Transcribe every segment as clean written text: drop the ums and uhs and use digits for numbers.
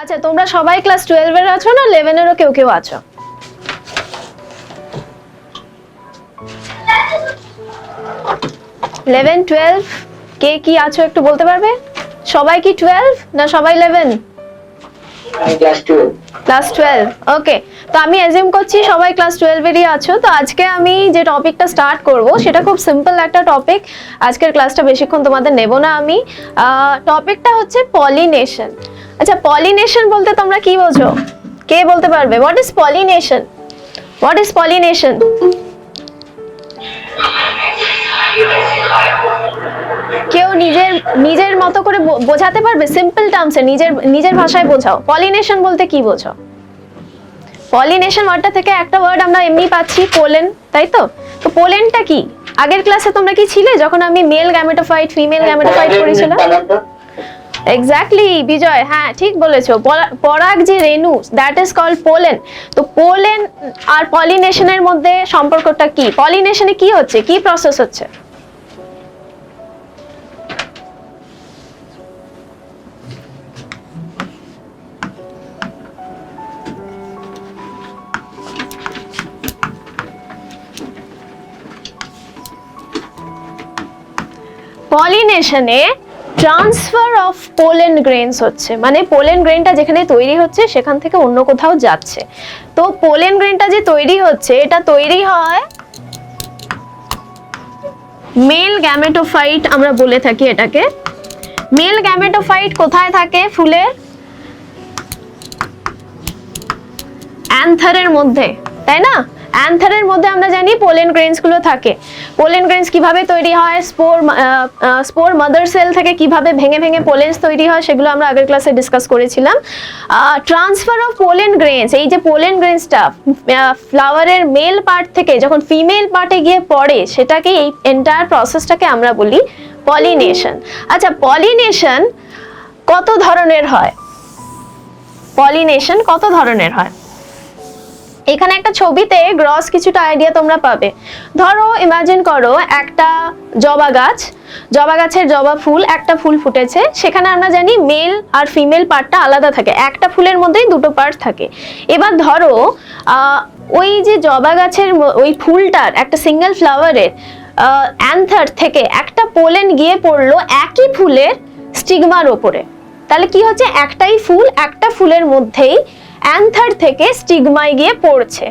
আচ্ছা তোমরা সবাই ক্লাস 12 এর আছো না 11 এরও কেউ কেউ আছো? ইলেভেন 12 কে কি আছো একটু বলতে পারবে? সবাই কি 12 না সবাই 11? ক্লাস 12 ওকে। তো আমি অ্যাজিউম করছি সবাই ক্লাস 12 এরই আছো। তো আজকে আমি যে টপিকটা স্টার্ট করব সেটা খুব সিম্পল একটা টপিক। আজকের ক্লাসটা বেশিক্ষণ তোমাদের নেব না আমি। টপিকটা হচ্ছে পলিনেশন। আচ্ছা পলিনেশন বলতে তোমরা কি বোঝো? কে বলতে পারবে? What is pollination? What is pollination? কেউ নিজের মতো করে বোঝাতে পারবে? সিম্পল টার্মসে নিজের ভাষায় বোঝাও। পলিনেশন বলতে কি বোঝো? পলিনেশন ওয়ার্ডটা থেকে একটা ওয়ার্ড আমরা এমনি পাচ্ছি, পোলেন, তাই তো? তো পোলেনটা কি? আগের ক্লাসে তোমরা কি ছিলে যখন আমি মেল গ্যামেটোফাইট ফিমেল গ্যামেটোফাইট করেছিলাম? এক্স্যাক্টলি বিজয়, হ্যাঁ ঠিক বলেছো। পরাগ যে রেণু, দ্যাট ইজ কল্ড পোলেন। তো পোলেন আর পলিনেশনের মধ্যে সম্পর্কটা কি? পলিনেশনে কি হচ্ছে, কি প্রসেস হচ্ছে? পলিনেশনে ট্রান্সফার অফ পোলেন গ্রেনস হচ্ছে, মানে পোলেন গ্রেনটা যেখানে তৈরি হচ্ছে সেখান থেকে অন্য কোথাও যাচ্ছে। তো পোলেন গ্রেনটা যে তৈরি হচ্ছে এটা তৈরি হয় মেল গ্যামেটোফাইট আমরা বলে থাকি এটাকে। মেল গ্যামেটোফাইট কোথায় থাকে? ফুলের অ্যান্থারের মধ্যে, তাই না? অ্যান্থারের মধ্যে আমরা জানি পোলেন গ্রেনস গুলো থাকে। পোলেন গ্রেনস কিভাবে তৈরি হয়, স্পোর মাদার সেল থেকে কিভাবে ভেঙে ভেঙে পোলেন্স তৈরি হয় সেগুলো আমরা আগের ক্লাসে ডিসকাস করেছিলাম। ট্রান্সফার অফ পোলেন গ্রেনস, এই যে পোলেন গ্রেনসটা ফ্লাওয়ারের মেল পার্ট থেকে যখন ফিমেল পার্টে গিয়ে পড়ে সেটাকে, এই এন্টায়ার প্রসেসটাকে আমরা বলি পলিনেশন। আচ্ছা পলিনেশন কত ধরনের হয়? পলিনেশন কত ধরনের হয়? এখানে একটা ছবিতে গ্রস কিছুটা আইডিয়া তোমরা পাবে। ধরো ইমাজিন করো একটা জবা গাছ, জবা গাছের জবা ফুল, একটা ফুল ফুটেছে, সেখানে আমরা জানি মেল আর ফিমেল পার্টটা আলাদা থাকে, একটা ফুলের মধ্যেই দুটো পার্ট থাকে। এবার ধরো ওই যে জবা গাছের ওই ফুলটার একটা সিঙ্গেল ফ্লাওয়ারের অ্যান্থার থেকে একটা পোলেন গিয়ে পড়লো একই ফুলের স্টিগমার ওপরে, তাহলে কি হচ্ছে? একটাই ফুল, একটা ফুলের মধ্যেই অ্যান্থার থেকে স্টিগমায় গিয়ে পড়ছে।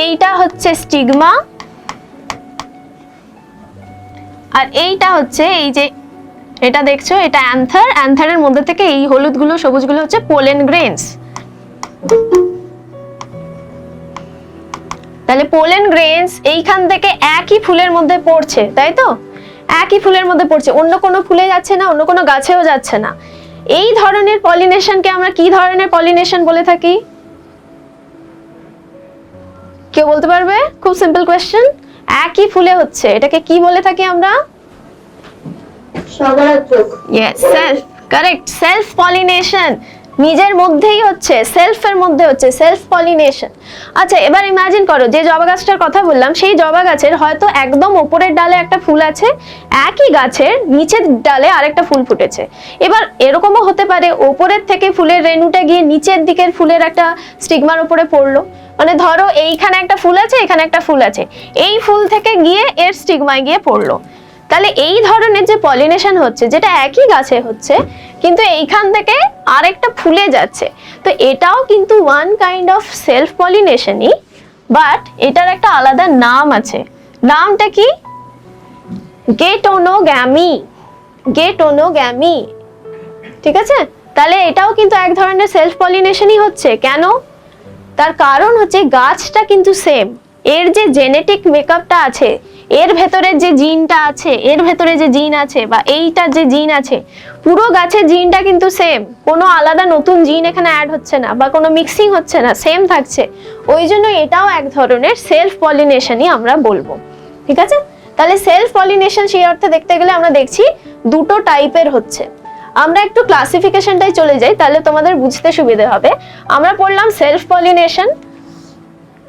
এইটা হচ্ছে স্টিগমা আর এইটা হচ্ছে, এই যে এটা দেখছো এটা অ্যান্থার, অ্যান্থারের মধ্যে থেকে এই হলুদগুলো সবুজগুলো হচ্ছে পোলেন গ্রেনস। তাহলে পোলেন গ্রেনস এইখান থেকে একই ফুলের মধ্যে পড়ছে, তাই তো? একই ফুলের মধ্যে পড়ছে, অন্য কোনো ফুলে যাচ্ছে না, অন্য কোনো গাছেও যাচ্ছে না। এই ধরনের পলিনেশনকে আমরা কি ধরনের পলিনেশন বলে থাকি? কেউ বলতে পারবে? খুব সিম্পল কোয়েশ্চেন। একই ফুলে হচ্ছে, এটাকে কি বলে থাকি আমরা? সমার্থক। Yes, self, correct, self pollination. নিজের মধ্যেই হচ্ছে, সেলফের মধ্যে হচ্ছে সেলফ পলিনেশন। আচ্ছা এবার ইমাজিন করো যে জবা গাছটার কথা বললাম, সেই জবা গাছের হয়তো একদম উপরের ডালে একটা ফুল আছে, একই গাছের নিচের ডালে আরেকটা ফুল ফুটেছে। এবার এরকমও হতে পারে উপরের থেকে ফুলের রেণুটা গিয়ে নিচের দিকের ফুলের একটা স্টিগমার উপরে পড়লো। মানে ধরো এইখানে একটা ফুল আছে, এখানে একটা ফুল আছে, এই ফুল থেকে গিয়ে এর স্টিগমায় গিয়ে পড়লো। তাহলে এই ধরনের যে পলিনেশন হচ্ছে, যেটা একই গাছে হচ্ছে কিন্তু এইখান থেকে আরেকটা ফুলে যাচ্ছে, তো এটাও কিন্তু ওয়ান কাইন্ড অফ সেলফ পলিনেশনই, বাট এটার একটা আলাদা নাম আছে। নামটা কি? গেটোনোগ্যামি। গেটোনোগ্যামি, ঠিক আছে? তাহলে এটাও কিন্তু এক ধরনের সেলফ পলিনেশনই হচ্ছে। কেন? তার কারণ হচ্ছে গাছটা কিন্তু সেম, এর যে জেনেটিক মেকআপটা আছে, এর ভেতরে যে জিনটা আছে, এর ভেতরে যে জিন আছে বা এইটার যে জিন আছে, পুরো গাছের জিনটা কিন্তু সেম, কোনো আলাদা নতুন জিন এখানে অ্যাড হচ্ছে না বা কোনো মিক্সিং হচ্ছে না, সেম থাকছে। ওই জন্য এটাও এক ধরনের সেলফ পলিনেশনই আমরা বলবো, ঠিক আছে? তাহলে সেলফ পলিনেশন সেই অর্থে দেখতে গেলে আমরা দেখছি দুটো টাইপের হচ্ছে। আমরা একটু ক্লাসিফিকেশনটাই চলে যাই, তাহলে তোমাদের বুঝতে সুবিধা হবে। আমরা পড়লাম সেলফ পলিনেশন,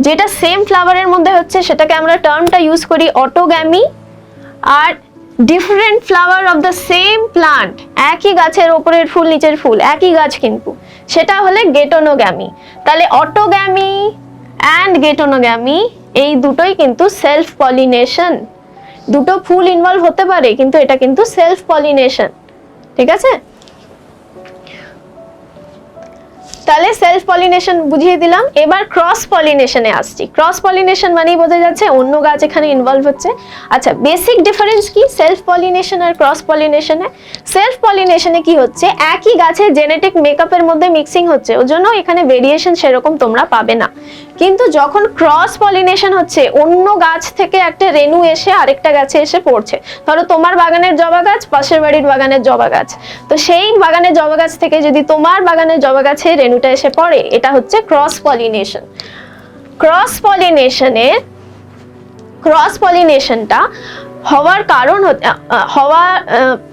যেটা সেম ফ্লাওয়ারের মধ্যে হচ্ছে সেটাকে আমরা টার্মটা ইউজ করি অটোগ্যামি, আর different flower of the same plant, একই গাছের ওপরের ফুল নিচের ফুল একই গাছ কিন্তু, সেটা হলে গেটোনোগ্যামি। তাহলে অটোগ্যামি অ্যান্ড গেটোনোগ্যামি এই দুটোই কিন্তু সেলফ পলিনেশন। দুটো ফুল ইনভলভ হতে পারে কিন্তু এটা কিন্তু সেলফ পলিনেশন, ঠিক আছে? তাহলে সেলফ পলিনেশন বুঝিয়ে দিলাম। এবার ক্রস পলিনেশনে আসছি। ক্রস পলিনেশন মানেই বোঝা যাচ্ছে অন্য গাছ এখানে ইনভলভ হচ্ছে। আচ্ছা, বেসিক ডিফারেন্স কি সেলফ পলিনেশন আর ক্রস পলিনেশনে? সেলফ পলিনেশনে কি হচ্ছে, একই গাছের জেনেটিক মেকআপের মধ্যে মিক্সিং হচ্ছে, ওর জন্য এখানে ভেরিয়েশন সেরকম তোমরা পাবে না। কিন্তু যখন ক্রস পলিনেশন হচ্ছে, অন্য গাছ থেকে একটা রেণু এসে আরেকটা গাছে এসে পড়ছে, ধরো তোমার বাগানের জবা গাছ পাশের বাড়ির বাগানের জবা গাছ, তো সেই বাগানের জবা গাছ থেকে যদি তোমার বাগানের জবা গাছে রেণুটা এসে পড়ে, এটা হচ্ছে ক্রস পলিনেশন। ক্রস পলিনেশনটা হওয়ার কারণ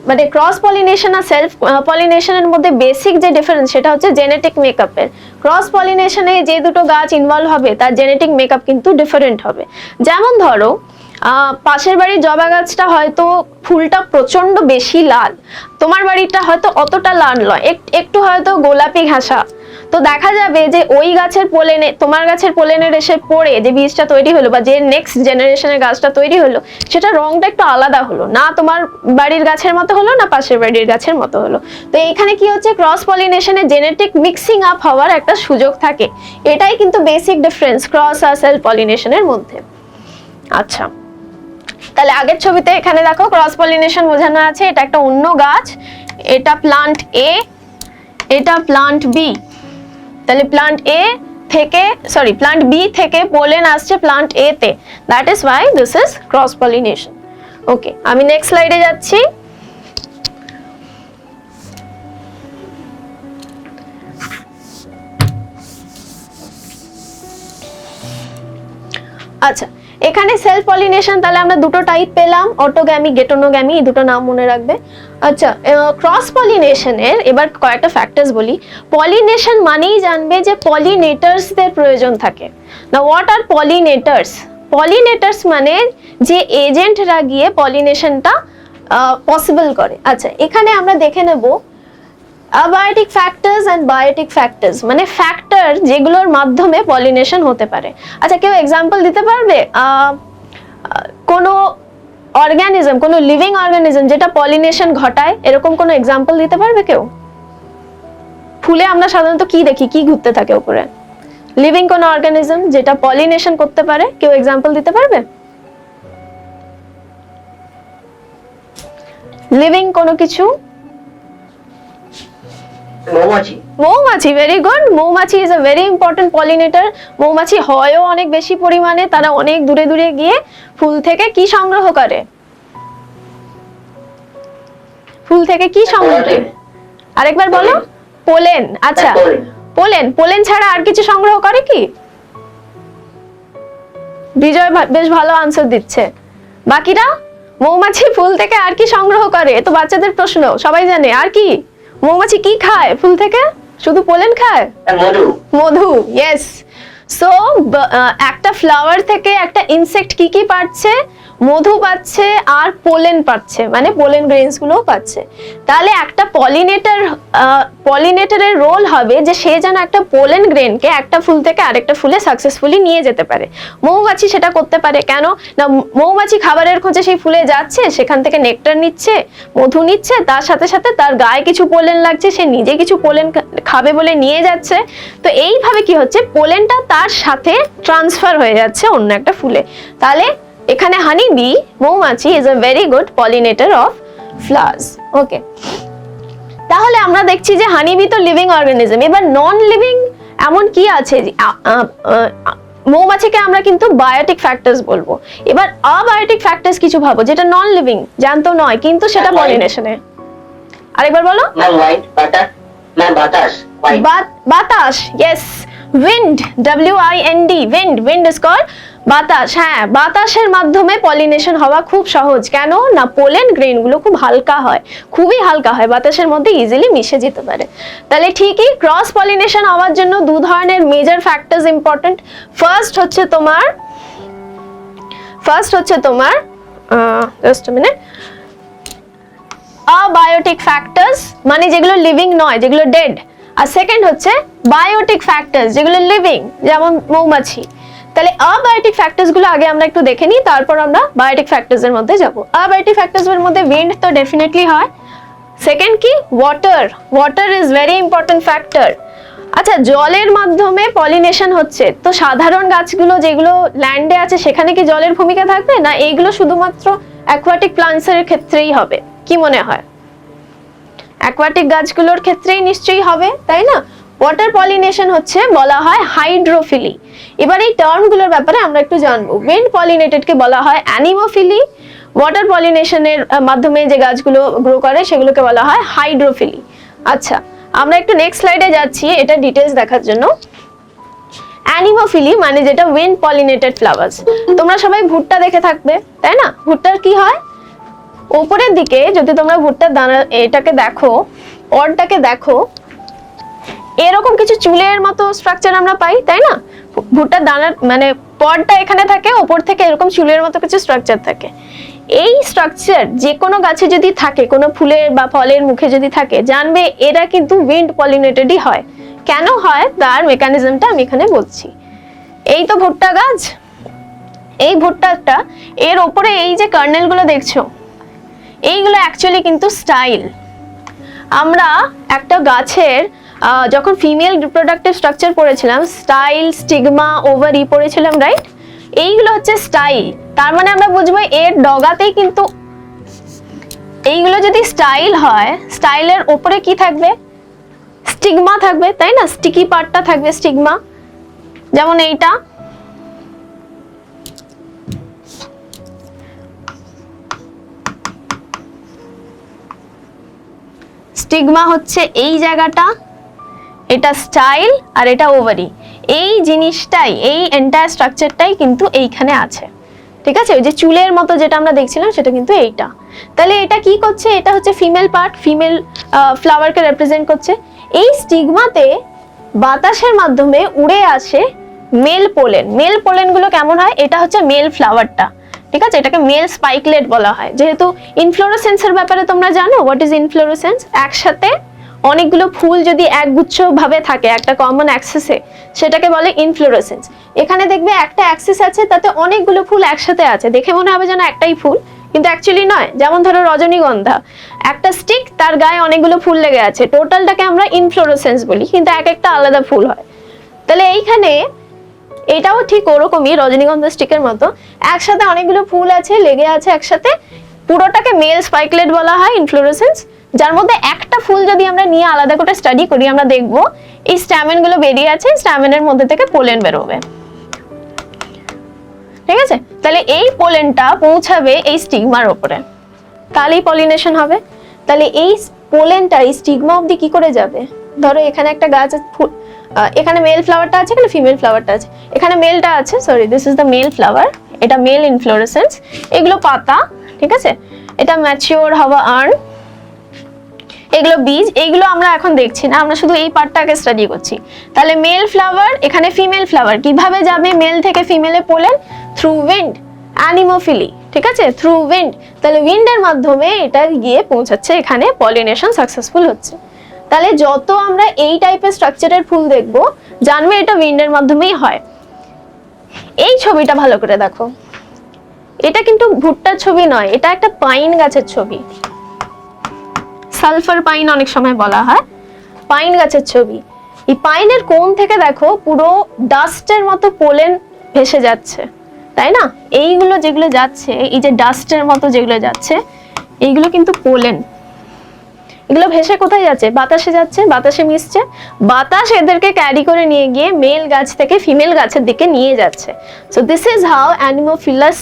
মানে ক্রস পলিনেশন আর সেলফ পলিনেশনের মধ্যে বেসিক যে ডিফারেন্স সেটা হচ্ছে জেনেটিক মেকআপের। ক্রস পলিনেশনে যে দুটো গাছ ইনভলভ হবে তার জেনেটিক মেকআপ কিন্তু ডিফারেন্ট হবে। যেমন ধরো পাশের বাড়ির জবা গাছটা হয়তো ফুলটা প্রচন্ড বেশি লাল, তোমার বাড়িটা হয়তো অতটা লাল নয়, একটু হয়তো গোলাপি ঘাসা, তো দেখা যাবে যে ওই গাছের পোলেনে তোমার গাছের পোলেনের এসে পড়ে যে বীজটা তৈরি হলো বা যে নেক্সট জেনারেশনের গাছটা তৈরি হলো, সেটা রংটা একটু আলাদা হলো, না তোমার বাড়ির গাছের মতো হলো না পাশের বাড়ির গাছের মতো হলো। তো এইখানে কি হচ্ছে, ক্রস পলিনেশনে জেনেটিক মিক্সিং আপ হওয়ার একটা সুযোগ থাকে। এটাই কিন্তু বেসিক ডিফারেন্স ক্রস আর সেলফ পলিনেশনের মধ্যে। আচ্ছা, তাহলে আগের ছবিতে এখানে দেখো ক্রস পলিনেশন বোঝানো আছে, এটা একটা অন্য গাছ, এটা প্লান্ট এ, এটা প্লান্ট বি। তাহলে প্লান্ট বি থেকে পোলেন আসছে প্লান্ট এ তে, that is why this is cross pollination. Okay, আমি নেক্সট স্লাইডে যাচ্ছি। আচ্ছা, এখানে সেলফ পলিনেশন তাহলে আমরা দুটো টাইপ পেলাম, অটোগ্যামি গেটোনোগ্যামি, এই দুটো নাম মনে রাখবে। আচ্ছা, ক্রস পলিনেশনের এবার কয়েকটা ফ্যাক্টরস বলি। পলিনেশন মানেই জানবে যে পলিনেটার্সদের প্রয়োজন থাকে। না, হোয়াট আর পলিনেটার্স? পলিনেটার্স মানে যে এজেন্টরা গিয়ে পলিনেশনটা পসিবল করে। আচ্ছা, এখানে আমরা দেখে নেব abiotic factors and biotic factors, মানে ফ্যাক্টর যেগুলোর মাধ্যমে পলিনেশন হতে পারে। আচ্ছা, কেউ এক্সাম্পল দিতে পারবে কোনো অর্গানিজম, কোনো লিভিং অর্গানিজম যেটা পলিনেশন ঘটায়, এরকম কোনো এক্সাম্পল দিতে পারবে কেউ? ফুলে আমরা সাধারণত কি দেখি, কি ঘুরতে থাকে উপরে? লিভিং কোনো অর্গানিজম যেটা পলিনেশন করতে পারে, কেউ এক্সাম্পল দিতে পারবে? লিভিং কোনো কিছু? মৌমাছি, ভেরি গুড। মৌমাছি ইজ আ ভেরি ইম্পর্টেন্ট পলিনেটর। মৌমাছি হয়ও অনেক বেশি পরিমাণে, তারা অনেক দূরে দূরে গিয়ে ফুল থেকে কি সংগ্রহ করে? ফুল থেকে কি সংগ্রহ করে? আরেকবার বলো। পোলেন। আচ্ছা, পোলেন ছাড়া আর কিছু সংগ্রহ করে কি? বিজয় বেশ ভালো আনসার দিচ্ছে। বাকিরা? মৌমাছি ফুল থেকে আর কি সংগ্রহ করে? তো বাচ্চাদের প্রশ্ন, সবাই জানে। আর কি? মৌমাছি কি খায় ফুল থেকে? শুধু পোলেন খায়? মধু। ইয়েস। সো একটা ফ্লাওয়ার থেকে একটা ইনসেক্ট কি কি পাচ্ছে? মধু পাচ্ছে আর পোলেন পাচ্ছে, মানে পোলেন গ্রেনস গুলোও পাচ্ছে। তাহলে একটা পলিনেটরের রোল হবে যে সে যেন একটা পোলেন গ্রেনকে একটা ফুল থেকে আরেকটা ফুলে সাকসেসফুলি নিয়ে যেতে পারে। মৌমাছি সেটা করতে পারে কেন না, মৌমাছি খাবারের খোঁজে সেই ফুলে যাচ্ছে, সেখান থেকে নেকটার নিচ্ছে, মধু নিচ্ছে, তার সাথে সাথে তার গায়ে কিছু পোলেন লাগছে, সে নিজে কিছু পোলেন খাবে বলে নিয়ে যাচ্ছে। তো এইভাবে কি হচ্ছে, পোলেনটা তার সাথে ট্রান্সফার হয়ে যাচ্ছে অন্য একটা ফুলে। তাহলে এখানে হানি বি, মৌমাছি, is a very good pollinator of flowers. Okay, তাহলে আমরা দেখছি যে হানি বি তো লিভিং অর্গানিজম। এবার নন লিভিং এমন কি আছে? মৌমাছিকে আমরা কিন্তু বায়োটিক ফ্যাক্টরস বলবো। এবার অবায়োটিক ফ্যাক্টরস কিছু ভাবো যেটা নন লিভিং, জ্যান্ত নয়, কিন্তু সেটা পলিনেশনে। আরেকবার বলো। বাতাস। Yes, wind, WIND, wind is called batash. হ্যাঁ, বাতাসের মাধ্যমে পলিনেশন হওয়া খুব সহজ। কেন না, পোলেন গ্রেন গুলো খুব হালকা হয়, খুবই হালকা হয়, বাতাসের মধ্যে ইজিলি মিশে যেতে পারে। তাহলে ঠিকই ক্রস পলিনেশন হওয়ার জন্য দু ধরনের মেজর ফ্যাক্টরস ইম্পর্টেন্ট। ফার্স্ট হচ্ছে তোমার জাস্ট আ মিনিট, অবায়োটিক ফ্যাক্টরস মানে যেগুলো লিভিং নয়, যেগুলো ডেড। আর সেকেন্ড হচ্ছে বায়োটিক ফ্যাক্টরস যেগুলো লিভিং, যেমন মৌমাছি। তাহলে অবায়োটিক ফ্যাক্টরস গুলো আগে আমরা একটু দেখে নিই, তারপর আমরা বায়োটিক ফ্যাক্টরস এর মধ্যে যাব। অবায়োটিক ফ্যাক্টরস এর মধ্যে উইন্ড তো ডেফিনেটলি হয়। সেকেন্ড কি? Water. Water is very important factor. আচ্ছা, জলের মাধ্যমে পলিনেশন হচ্ছে, তো সাধারণ গাছগুলো যেগুলো ল্যান্ডে আছে সেখানে কি জলের ভূমিকা থাকবে না? এইগুলো শুধুমাত্র অ্যাকোয়াটিক প্লান্টস এর ক্ষেত্রেই হবে, কি মনে হয়? অ্যাকোয়াটিক গাছগুলোর ক্ষেত্রেই নিশ্চয়ই হবে, তাই না? ওয়াটার পলিনেশন হচ্ছে বলা হয় হাইড্রোফিলি। এবার এই টার্মগুলোর ব্যাপারে আমরা একটু জানবো। উইন্ড পলিনেটেডকে বলা হয় অ্যানিমোফিলি, ওয়াটার পলিনেশনের মাধ্যমে যে গাছগুলো গ্রো করে সেগুলোকে বলা হয় হাইড্রোফিলি। আচ্ছা, আমরা একটু নেক্সট স্লাইডে যাচ্ছি এটা ডিটেইলস দেখার জন্য। অ্যানিমোফিলি মানে যেটা উইন্ড পলিনেটেড ফ্লাওয়ার্স। তোমরা সবাই ভুট্টা দেখে থাকবে, তাই না? ভুট্টার কি হয়? উপরের দিকে যদি তোমরা ভুট্টার দানা এটাকে দেখো, অরটাকে দেখো, এরকম কিছু চুলের মতো স্ট্রাকচার আমরা পাই, তাই না? ভুট্টার দানার মানে পডটা এখানে থাকে, উপর থেকে এরকম চুলের মতো কিছু স্ট্রাকচার থাকে। এই স্ট্রাকচার যে কোনো গাছে যদি থাকে, কোনো ফুলের বা ফলের মুখে যদি থাকে, জানবে এরা কিন্তু উইন্ড পলিনেটেডই হয়। কেন হয় তার মেকানিজমটা আমি এখানে বলছি। এই তো ভুট্টা গাছ, এই ভুট্টাটা এর উপরে এই যে কার্নেলগুলো দেখছো, এইগুলো অ্যাকচুয়ালি কিন্তু স্টাইল। আমরা একটা গাছের যখন ফিমেল রিপ্রোডাক্টিভ স্ট্রাকচার পড়েছিলাম, স্টাইল, স্টিগমা, ওভারি পড়েছিলাম, রাইট? এইগুলো হচ্ছে স্টাইল। তার মানে আমরা বুঝবো এর ডগাতেই কিন্তু এইগুলো যদি স্টাইল হয়, স্টাইলের উপরে কি থাকবে? স্টিগমা থাকবে, তাই না? স্টিকি পার্টটা থাকবে স্টিগমা, যেমন এইটা। স্টিগমা হচ্ছে এই জায়গাটা, এটা স্টাইল আর এটা ওভারি। এই জিনিসটাই, এই এন্টায়ার স্ট্রাকচারটাই কিন্তু এইখানে আছে, ঠিক আছে? ওই যে চুলের মতো যেটা আমরা দেখছিলাম সেটা কিন্তু এইটা। তাহলে এটা কি করছে? এটা হচ্ছে ফিমেল পার্ট, ফিমেল ফ্লাওয়ারকে রিপ্রেজেন্ট করছে। এই স্টিগমাতে বাতাসের মাধ্যমে উড়ে আসে মেল পোলেন। মেল পোলেনগুলো কেমন হয়? এটা হচ্ছে মেল ফ্লাওয়ারটা, ঠিক আছে? এটাকে মেল স্পাইকলেট বলা হয়। যেহেতু ইনফ্লোরেসেন্সের ব্যাপারে তোমরা জানো, হোয়াট ইজ ইনফ্লোরেসেন্স? একসাথে অনেকগুলো ফুল যদি একগুচ্ছ ভাবে থাকে একটা কমন অ্যাক্সিসে, সেটাকে বলে ইনফ্লোরেসেন্স। এখানে দেখবে একটা অ্যাক্সিস আছে, তাতে অনেকগুলো ফুল একসাথে আছে, দেখে মনে হবে যেন একটাই ফুল, কিন্তু অ্যাকচুয়ালি নয়। যেমন ধরো রজনীগন্ধা, একটা স্টিক, তার গায়ে অনেকগুলো ফুল লেগে আছে, টোটালটাকে আমরা ইনফ্লোরেসেন্স বলি, কিন্তু এক একটা আলাদা ফুল হয়। তাহলে এইখানে এটাও ঠিক ওরকমই, রজনীগন্ধা স্টিকের মতো একসাথে অনেকগুলো ফুল আছে, লেগে আছে একসাথে, পুরোটাকে মেল স্পাইকলেট বলা হয়, ইনফ্লোরেসেন্স। যার মধ্যে একটা ফুল যদি আমরা নিয়ে আলাদা করে স্টাডি করি, আমরা দেখবো এই স্ট্যামেন গুলো বেরিয়ে আছে, স্ট্যামেনের মধ্যে থেকে পোলেন বেরোবে, ঠিক আছে? তাহলে এই পোলেনটা পৌঁছাবে এই স্টিগমার উপরে, তাহলেই পলিনেশন হবে। তাহলে এই পোলেনটা এই স্টিগমা অবধি কি করে যাবে? ধরো এখানে একটা গাছ, এখানে মেল ফ্লাওয়ারটা আছে, এখানে ফিমেল ফ্লাওয়ারটা আছে, এখানে মেলটা আছে, sorry this is the male flower, এটা মেল ইনফ্লোরেসেন্স, এগুলো পাতা, ঠিক আছে? এটা ম্যাচিওর হওয়া আর্ন, এগুলো বীজ, এইগুলো আমরা এখন দেখছি না, আমরা শুধু এই পার্টটাকে স্টাডি করছি। তাহলে মেল ফ্লাওয়ার, এখানে ফিমেল ফ্লাওয়ার, কিভাবে যাবে মেল থেকে ফিমেলে পোলেন? থ্রু উইন্ড, অ্যানিমোফিলি, ঠিক আছে? Through wind. তাহলে উইন্ডের মাধ্যমে এটা গিয়ে পৌঁছাচ্ছে এখানে, পলিনেশন সাকসেসফুল হচ্ছে। তাহলে যত আমরা এই টাইপের স্ট্রাকচারের ফুল দেখবো, জানবে এটা উইন্ডের মাধ্যমেই হয়। এই ছবিটা ভালো করে দেখো, এটা কিন্তু ভুট্টার ছবি নয়, এটা একটা পাইন গাছের ছবি, সালফার পাইন অনেক সময় বলা হয়, পাইন গাছের ছবি। এই পাইনের কোণ থেকে দেখো পুরো ডাস্টের মতো পোলেন ভেসে যাচ্ছে, তাই না? এইগুলো যেগুলো যাচ্ছে, এই যে ডাস্টের মতো যেগুলো যাচ্ছে, এইগুলো কিন্তু পোলেন। এগুলো ভেসে কোথায় যাচ্ছে? বাতাসে যাচ্ছে, বাতাসে মিশছে, বাতাস এদেরকে ক্যারি করে নিয়ে গিয়ে মেল গাছ থেকে ফিমেল গাছের দিকে নিয়ে যাচ্ছে। So this is how anemophilous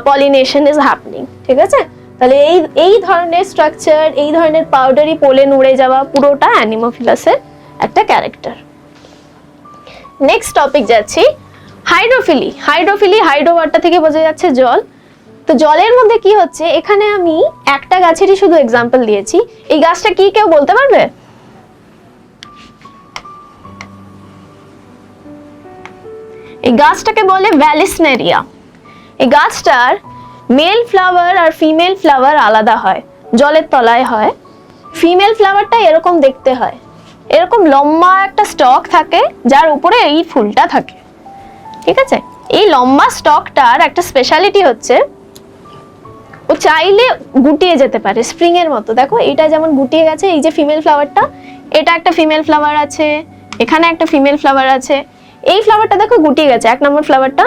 pollination is happening, ঠিক আছে? তাহলে এই ধরনের স্ট্রাকচার, এই ধরনের পাউডারি পোলেন উড়ে যাওয়া, পুরোটা অ্যানিমোফিলাসের একটা ক্যারেক্টার। নেক্সট টপিক যাচ্ছি, হাইড্রোফিলি। হাইড্রোফিলি, হাইড্রো ওয়ার্ডটা থেকে বোঝা যাচ্ছে জল। তো জলের মধ্যে কি হচ্ছে? এখানে আমি একটা গাছেরই শুধু এক্সাম্পল দিয়েছি। এই গাছটা কি কেউ বলতে পারবে? এই গাছটাকে বলে ভ্যালিসনেরিয়া। এই গাছটার মেল ফ্লাওয়ার আর ফিমেল ফ্লাওয়ার আলাদা হয়। জলের তলায় হয়। ফিমেল ফ্লাওয়ারটা এরকম দেখতে হয়, এরকম লম্বা একটা স্টক থাকে যার উপরে এই ফুলটা থাকে, ঠিক আছে? এই লম্বা স্টকটার একটা স্পেশালিটি হচ্ছে ও চাইলে গুটিয়ে যেতে পারে স্প্রিং এর মতো। দেখো এটা যেমন গুটিয়ে গেছে, এই যে ফিমেল ফ্লাওয়ারটা, এটা একটা ফিমেল ফ্লাওয়ার আছে, এখানে একটা ফিমেল ফ্লাওয়ার আছে, এই ফ্লাওয়ারটা দেখো গুটিয়ে গেছে, 1 নম্বর ফ্লাওয়ারটা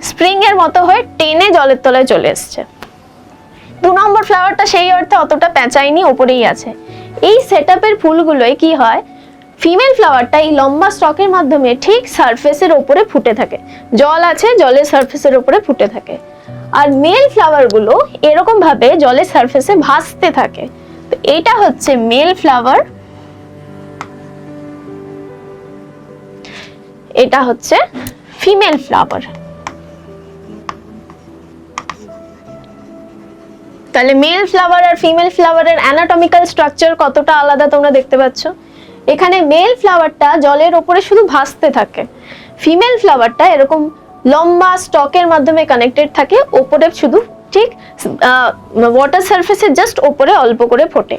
স্প্রিং এর মতো হয়ে টেনে জলের তলায় চলে এসছে। 2 নম্বর ফ্লাওয়ারটা সেই অর্থে অতটা পেঁচায়নি, ওপরেই আছে। এই সেটআপের ফুলগুলোয় কি হয়, ফিমেল ফ্লাওয়ারটা এই লম্বা স্টকের মাধ্যমে ঠিক সারফেসের উপরে ফুটে থাকে, জল আছে, জলের সারফেসের উপরে ফুটে থাকে। আর মেল ফ্লাওয়ারগুলো এরকম ভাবে জলের সারফেসে ভাসতে থাকে। তো এটা হচ্ছে মেল ফ্লাওয়ার, এটা হচ্ছে ফিমেল ফ্লাওয়ার। তাহলে মেল ফ্লাওয়ার আর ফিমেল ফ্লাওয়ারের অ্যানাটমিক্যাল স্ট্রাকচার কতটা আলাদা তোমরা দেখতে পাচ্ছ। এখানে মেল ফ্লাওয়ারটা জলের উপরে শুধু ভাসতে থাকে, ফিমেল ফ্লাওয়ারটা এরকম লম্বা স্টকের মাধ্যমে কানেক্টেড থাকে, উপরে শুধু ঠিক ওয়াটার সারফেসের জাস্ট উপরে অল্প করে ফোটে।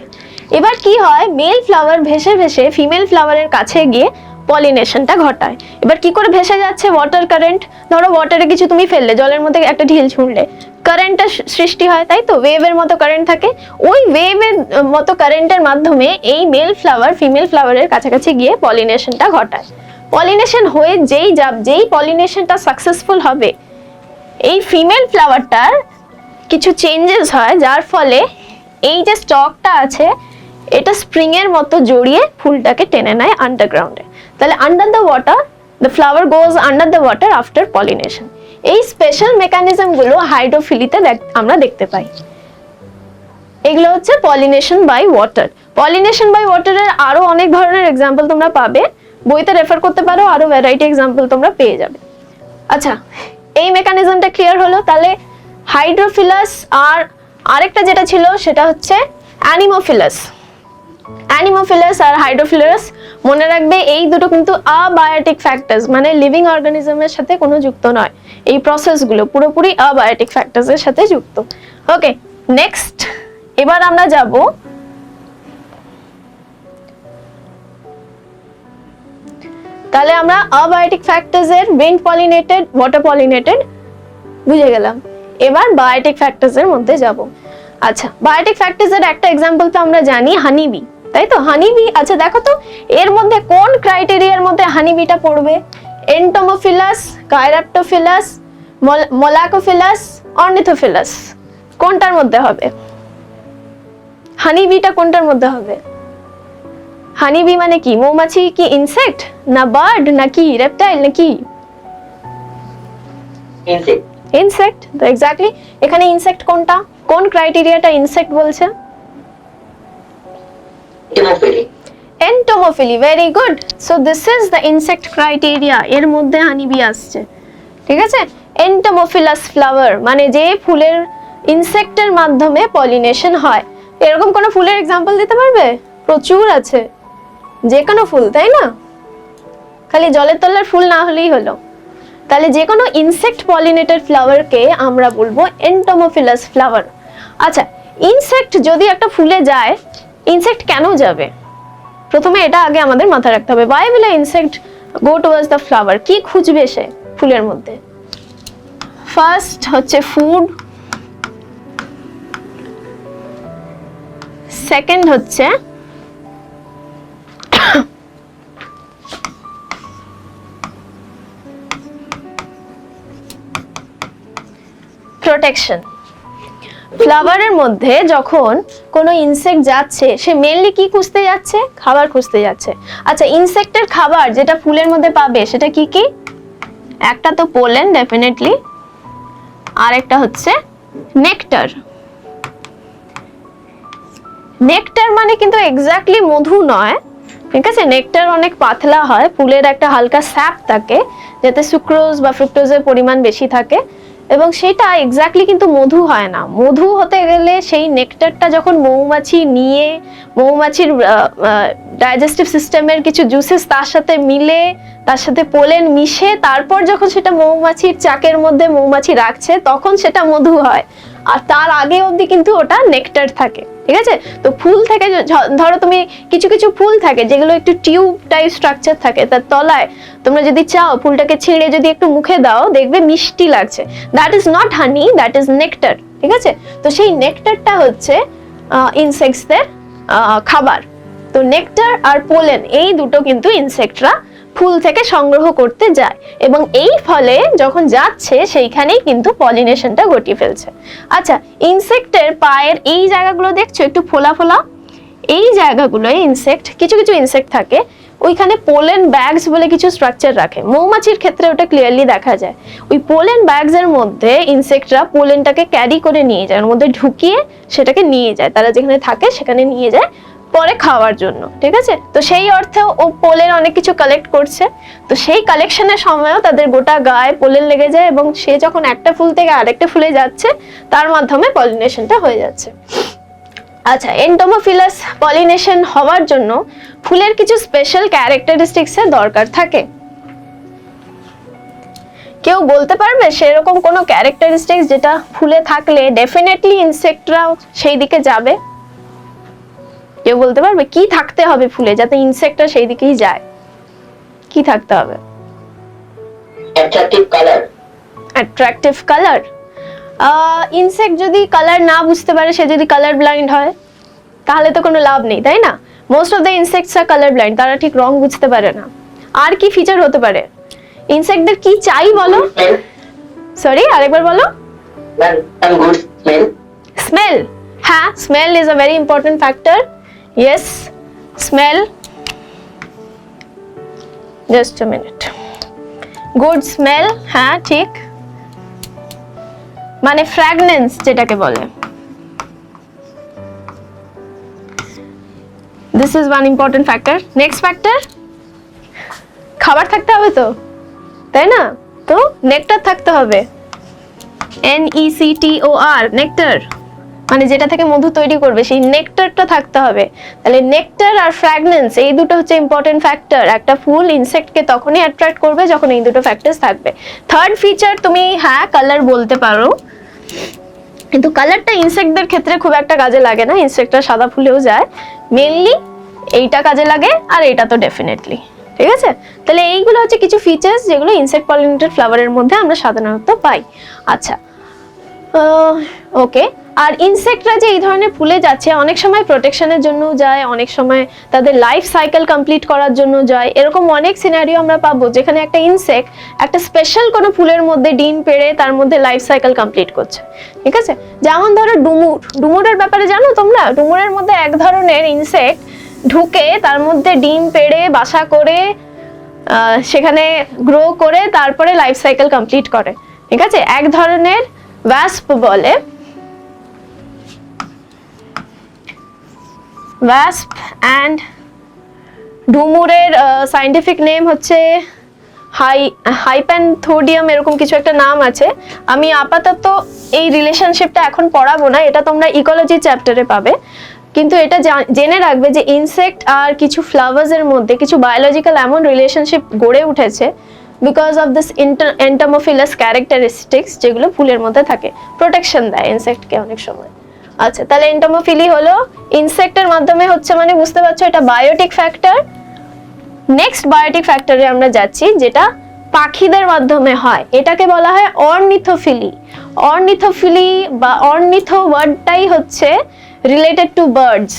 এবার কি হয়, মেল ফ্লাওয়ার ভেসে ভেসে ফিমেল ফ্লাওয়ারের কাছে গিয়ে পলিনেশনটা ঘটায়। এবার কি করে ভেসে যাচ্ছে, ওয়াটার কারেন্ট, ধরো ওয়াটারে কিছু তুমি ফেললে, জলের মধ্যে একটা ঢিল ছুঁড়লে, কারেন্টটা সৃষ্টি হয়, তাই তো? ওয়েভের মতো কারেন্ট থাকে, ওই ওয়েভের মতো কারেন্টের মাধ্যমে এই মেল ফ্লাওয়ার ফিমেল ফ্লাওয়ারের কাছাকাছি গিয়ে পলিনেশনটা ঘটায়। পলিনেশন হয়ে যেই পলিনেশনটা সাকসেসফুল হবে, এই ফিমেল ফ্লাওয়ারটার কিছু চেঞ্জেস হয়, যার ফলে এই যে স্টকটা আছে এটা স্প্রিং এর মতো জড়িয়ে ফুলটাকে টেনে নেয় আন্ডারগ্রাউন্ডে। তাহলে under the water the flower goes under the water after pollination. এই স্পেশাল মেকানিজম গুলো হাইড্রোফিলিতে আমরা দেখতে পাই। এগুলো হচ্ছে pollination by water. Pollination by ওয়াটারের আরো অনেক ধরনের এক্সাম্পল তোমরা পাবে, বইতে রেফার করতে পারো, আরো ভ্যারাইটি এক্সাম্পল তোমরা পেয়ে যাবে। আচ্ছা, এই মেকানিজমটা ক্লিয়ার হলো। তাহলে হাইড্রোফিলাস আর আরেকটা যেটা ছিল সেটা হচ্ছে অ্যানিমোফিলাস। অ্যানিমোফিলাস আর হাইড্রোফিলাস মনে রাখবে, এই দুটো কিন্তু অ্যাবায়োটিক ফ্যাক্টরস, মানে লিভিং অর্গানিজমের সাথে কোনো যুক্ত নয়। এই প্রসেসগুলো পুরোপুরি অ্যাবায়োটিক ফ্যাক্টরসের সাথে যুক্ত। ওকে, নেক্সট এবার আমরা যাব তাহলে আমরা অ্যাবায়োটিক ফ্যাক্টরসের উইন্ড পলিনেটেড, ওয়াটার পলিনেটেড বুঝে গেলাম। এবার বায়োটিক ফ্যাক্টরসের মধ্যে যাব। আচ্ছা, বায়োটিক ফ্যাক্টরসের একটা এক্সাম্পল তো আমরা জানি, হানিবি, তাই তো? হানিবি, আচ্ছা দেখো তো এর মধ্যে কোন ক্রাইটেরিয়ার মধ্যে হানিবিটা পড়বে? এন্টোমোফিলাস, কাইরাপ্টোফিলাস, মোলাকোফিলাস, অর্নিথোফিলাস, কোনটার মধ্যে হবে? হানিবিটা কোনটার মধ্যে হবে? হানিবি মানে কি? মৌমাছি কি ইনসেক্ট, না বার্ড, নাকি রেপটাইল, নাকি ইনসেক্ট? ইনসেক্ট। তো এক্স্যাক্টলি এখানে ইনসেক্ট কোনটা, কোন ক্রাইটেরিয়াটা ইনসেক্ট বলছে? Entomophily. Entomophily, very good. So this is the insect criteria, এর মধ্যে হানিবি আসছে, ঠিক আছে? এন্টোমোফিলাস ফ্লাওয়ার মানে যে ফুলের ইনসেক্টের মাধ্যমে পলিনেশন হয়। এরকম কোন ফুলের এক্সাম্পল দিতে পারবে? প্রচুর আছে, যে কোনো ফুল, তাই না? খালি জলের তলার ফুল না হলেই হলো। তাহলে যে কোনো ইনসেক্ট পলিনেটেড ফ্লাওয়ারকে আমরা বলবো এন্টোমোফিলাস ফ্লাওয়ার। আচ্ছা, ইনসেক্ট যদি একটা ফুলে যায়, ইনসেক্ট কেন যাবে? প্রথমে এটা আগে আমাদের মাথায় রাখতে হবে। why will an insect go towards the flower? কি খুঁজবে সে ফুলের মধ্যে? ফার্স্ট হচ্ছে ফুড, সেকেন্ড হচ্ছে প্রোটেকশন। ফ্লাওয়ারের মধ্যে যখন কোনো ইনসেক্ট যাচ্ছে, সে মেইনলি কি খুঁজতে যাচ্ছে? খাবার খুঁজতে যাচ্ছে। আচ্ছা, ইনসেক্টের খাবার যেটা ফুলের মধ্যে পাবে সেটা কি কি? একটা তো পোলেন ডেফিনেটলি, আর একটা হচ্ছে নেকটার। নেকটার মানে কিন্তু এক্স্যাক্টলি মধু নয়, ঠিক আছে? নেকটার অনেক পাতলা হয়, ফুলের একটা হালকা স্যাপ থাকে যাতে সুক্রোজ বা ফ্রুক্টোজের পরিমাণ বেশি থাকে, এবং সেটা এক্স্যাক্টলি কিন্তু মধু হয় না। মধু হতে গেলে সেই নেকটারটা যখন মৌমাছি নিয়ে, মৌমাছির ডাইজেস্টিভ সিস্টেমের কিছু জুসেস তার সাথে মিলে, তার সাথে পোলেন মিশে, তারপর যখন সেটা মৌমাছির চাকের মধ্যে মৌমাছি রাখছে, তখন সেটা মধু হয়। আর তার আগে অবধি কিন্তু ওটা নেকটার থাকে, ঠিক আছে? তো ফুল থেকে ধরো তুমি কিছু কিছু ফুল থাকে যেগুলো একটু টিউব টাইপ স্ট্রাকচার থাকে, তার তলায় তোমরা যদি চাও ফুলটাকে ছিঁড়ে যদি একটু মুখে দাও দেখবে মিষ্টি লাগছে, that is not honey, that is nectar, ঠিক আছে? তো সেই নেকটারটা হচ্ছে ইনসেক্টসদের খাবার। তো নেকটার আর পোলেন এই দুটো কিন্তু ইনসেক্টরা ফুল থেকে সংগ্রহ করতে যায়, এবং এই ফলে যখন যাচ্ছে সেইখানেই কিন্তু পলিনেশনটা ঘটিয়ে ফেলছে। আচ্ছা, ইনসেক্টের পায়ের এই জায়গাগুলো দেখছো একটু ফোলা ফোলা, এই জায়গাগুলোয় ইনসেক্ট, কিছু কিছু ইনসেক্ট থাকে ওইখানে পোলেন ব্যাগস বলে কিছু স্ট্রাকচার রাখে। মৌমাছির ক্ষেত্রে ওটা ক্লিয়ারলি দেখা যায়। ওই পোলেন ব্যাগস এর মধ্যে ইনসেক্টরা পোলেনটাকে ক্যারি করে নিয়ে যায়, ওর মধ্যে ঢুকিয়ে সেটাকে নিয়ে যায়, তারা যেখানে থাকে সেখানে নিয়ে যায় পরে খাওয়ার জন্য, ঠিক আছে? তো সেই অর্থে ও পোলেন অনেক কিছু কালেক্ট করছে। তো সেই কালেকশনের সময়ও তাদের গোটা গায়ে পোলেন লেগে যায়, এবং সে যখন একটা ফুল থেকে আরেকটা ফুলে যাচ্ছে তার মাধ্যমে পলিনেশনটা হয়ে যাচ্ছে। আচ্ছা, এন্টোমোফিলাস পলিনেশন হওয়ার জন্য ফুলের কিছু স্পেশাল ক্যারেক্টারিস্টিক্স এর দরকার থাকে। কেউ বলতে পারবে সেরকম কোনো ক্যারেক্টারিস্টিক্স যেটা ফুলে থাকলে ডেফিনেটলি ইনসেক্টরাও সেই দিকে যাবে? কেউ বলতে পারবে কি থাকতে হবে ফুলে যাতে ইনসেক্টরা সেই দিকেই যায়? কি থাকতে হবে? Attractive colour. Attractive colour? Insect যদি কালার না বুঝতে পারে, সে যদি কালার ব্লাইন্ড হয় তাহলে তো কোনো লাভ নেই, তাই না? Most of the insects R colour blind, তারা ঠিক রং বুঝতে পারে না। আর কি ফিচার হতে পারে? ইনসেক্টদের কি চাই বলো? সরি, আরেকবার বলো। Good smell. স্মেল? হ্যাঁ, smell is a very important factor. Yes, smell. Just a minute. Good smell, হ্যাঁ ঠিক, মানে ফ্র্যাগনেন্স যেটাকে বলে। This is one important factor. Next factor, খাবার থাকতে হবে তো, তাই না? তো নেকটার থাকতে হবে, NECTOR, নেকটার, মানে যেটা থেকে মধু তৈরি করবে সেই নেকটারটা থাকতে হবে। তাহলে নেকটার আর ফ্র্যাগনেন্স এই দুটো হচ্ছে ইম্পর্টেন্ট ফ্যাক্টর। একটা ফুল ইনসেক্টকে তখনই অ্যাট্রাক্ট করবে যখন এই দুটো ফ্যাক্টরস থাকবে। থার্ড ফিচার তুমি হ্যাঁ কালার বলতে পারো, কিন্তু কালারটা ইনসেক্টদের ক্ষেত্রে খুব একটা কাজে লাগে না, ইনসেক্টরা সাদা ফুলেও যায়। মেইনলি এইটা কাজে লাগে, আর এইটা তো ডেফিনেটলি, ঠিক আছে? তাহলে এইগুলো হচ্ছে কিছু ফিচার্স যেগুলো ইনসেক্ট পলিনেটেড ফ্লাওয়ারের মধ্যে আমরা সাধারণত পাই। আচ্ছা, ওকে। আর ইনসেক্টরা যে এই ধরনের ফুলে যাচ্ছে অনেক সময় প্রোটেকশনের জন্য যায়, অনেক সময় তাদের লাইফ সাইকেল কমপ্লিট করার জন্য যায়। এরকম অনেক সিনারিও আমরা পাবো যেখানে একটা ইনসেক্ট একটা স্পেশাল কোনো ফুলের মধ্যে ডিম পেড়ে তার মধ্যে লাইফ সাইকেল কমপ্লিট করছে, ঠিক আছে? যেমন ধরো ডুমুর। ডুমুরের ব্যাপারে জানো তোমরা? ডুমুরের মধ্যে এক ধরনের ইনসেক্ট ঢুকে তার মধ্যে ডিম পেড়ে বাসা করে সেখানে গ্রো করে তারপরে লাইফ সাইকেল কমপ্লিট করে, ঠিক আছে? এক ধরনের ওয়াস্প বলে, ওয়াস্প। অ্যান্ড ডুমুরের সায়েন্টিফিক নেম হচ্ছে হাইপ্যানথোডিয়াম, এরকম কিছু একটা নাম আছে। আমি আপাতত এই রিলেশনশিপটা এখন পড়াবো না, এটা তোমরা ইকোলজি চ্যাপ্টারে পাবে। কিন্তু এটা জেনে রাখবে যে ইনসেক্ট আর কিছু ফ্লাওয়ার্সের মধ্যে কিছু বায়োলজিক্যাল এমন রিলেশনশিপ গড়ে উঠেছে বিকজ অফ দিস এন্টোমোফিলাস ক্যারেক্টারিস্টিক্স, যেগুলো ফুলের মধ্যে থাকে, প্রোটেকশন দেয় ইনসেক্টকে অনেক সময়। আচ্ছা, তাহলে এন্টোমোফিলি হলো ইনসেক্টের মাধ্যমে হচ্ছে, মানে বুঝতে পারছো এটা বায়োটিক ফ্যাক্টর। নেক্সট বায়োটিক ফ্যাক্টরে আমরা যাচ্ছি, যেটা পাখিদের মাধ্যমে হয়, এটাকে বলা হয় অর্নিথোফিলি। অর্নিথোফিলি বা অর্নিথো ওয়ার্ডটাই হচ্ছে রিলেটেড টু বার্ডস,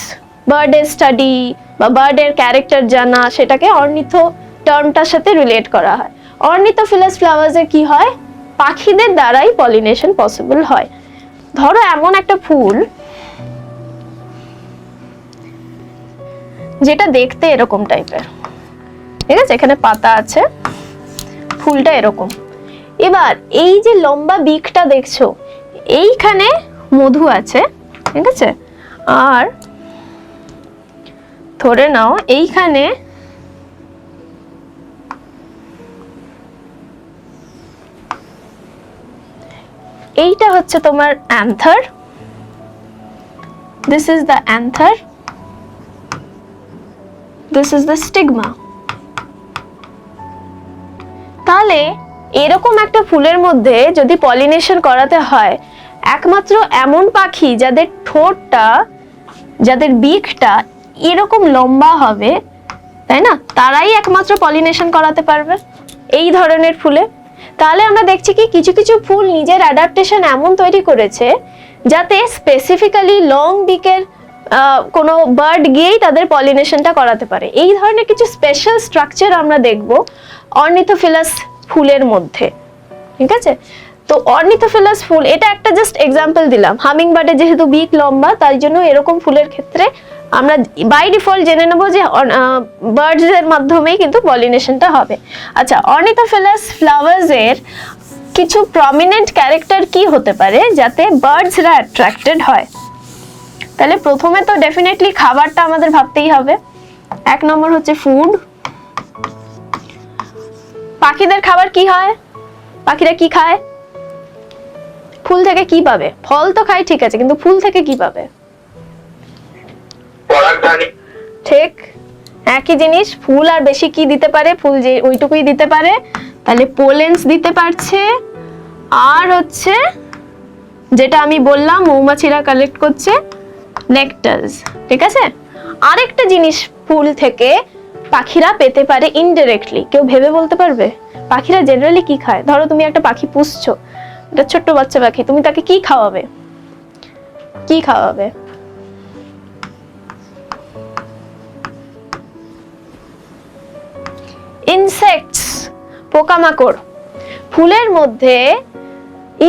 বার্ডের স্টাডি বা বার্ডের ক্যারেক্টার জানা, সেটাকে অর্নিথো টার্মটার সাথে রিলেট করা হয়। অর্নিথোফিলাস ফ্লাওয়ার্সে কি হয়? পাখিদের দ্বারাই পলিনেশন পসিবল হয়। ধরো এমন একটা ফুল যেটা দেখতে এরকম টাইপের, ঠিক আছে? এখানে পাতা আছে, ফুলটা এরকম। এবার এই যে লম্বা বিকটা দেখছো, এইখানে মধু আছে, ঠিক আছে? আর ধরে নাও এইখানে এইটা হচ্ছে তোমার another. This is the another, this is the stigma. তাহলে এরকম একটা ফুলের মধ্যে যদি পলিনেশন করাতে হয়, একমাত্র এমন পাখি যাদের ঠোঁটটা, যাদের বিকটা এরকম লম্বা হবে, তাই না, তারাই একমাত্র পলিনেশন করাতে পারবে এই ধরনের ফুলে। তাহলে আমরা দেখছি কি কিছু কিছু ফুল নিজের অ্যাডাপ্টেশন এমন তৈরি করেছে যাতে স্পেসিফিক্যালি লং বিকের কোনো বার্ড গিয়েই তাদের পলিনেশনটা করাতে পারে। এই ধরনের কিছু স্পেশাল স্ট্রাকচার আমরা দেখব অর্নিথোফিলাস ফুলের মধ্যে, ঠিক আছে। তো অর্নিথোফিলাস ফুল, এটা একটা জাস্ট এক্সাম্পল দিলাম। হামিং বার্ডের যেহেতু বিক লম্বা, তাই জন্য এরকম ফুলের ক্ষেত্রে আমরা বাই ডিফল্ট জেনে নেব যে বার্ডস এর মাধ্যমেই কিন্তু পলিনেশনটা হবে। আচ্ছা, অর্নিথোফিলাস ফ্লাওয়ার্স এর কিছু প্রমিনেন্ট ক্যারেক্টার কি হতে পারে যাতে বার্ডসরা অ্যাট্রাক্টেড হয়? তাহলে প্রথমে তো ডেফিনেটলি খাবারটা আমাদের ভাবতেই হবে। এক নম্বর হচ্ছে ফুড। পাখিদের খাবার কি হয়? পাখিরা কি খায়? ফুল থেকে কি পাবে? ফল তো খায়, ঠিক আছে, কিন্তু ফুল থেকে কি পাবে? ঠিক, একই জিনিস। ফুল আর বেশি কি দিতে পারে? ফুল যে ওইটুকুই দিতে পারে, তাহলে পোলেন্স দিতে পারছে। আর হচ্ছে যেটা আমি বললাম মৌমাছিরা কালেক্ট করছে, নেকটারস, ঠিক আছে। আরেকটা জিনিস ফুল থেকে পাখিরা পেতে পারে ইনডাইরেক্টলি, কেউ ভেবে বলতে পারবে? পাখিরা জেনারেলি কি খায়? ধরো তুমি একটা পাখি পুষছো, একটা ছোট্ট বাচ্চা পাখি, তুমি তাকে কি খাওয়াবে? কি খাওয়াবে? ইনসেক্টস, পোকামাকড়। ফুলের মধ্যে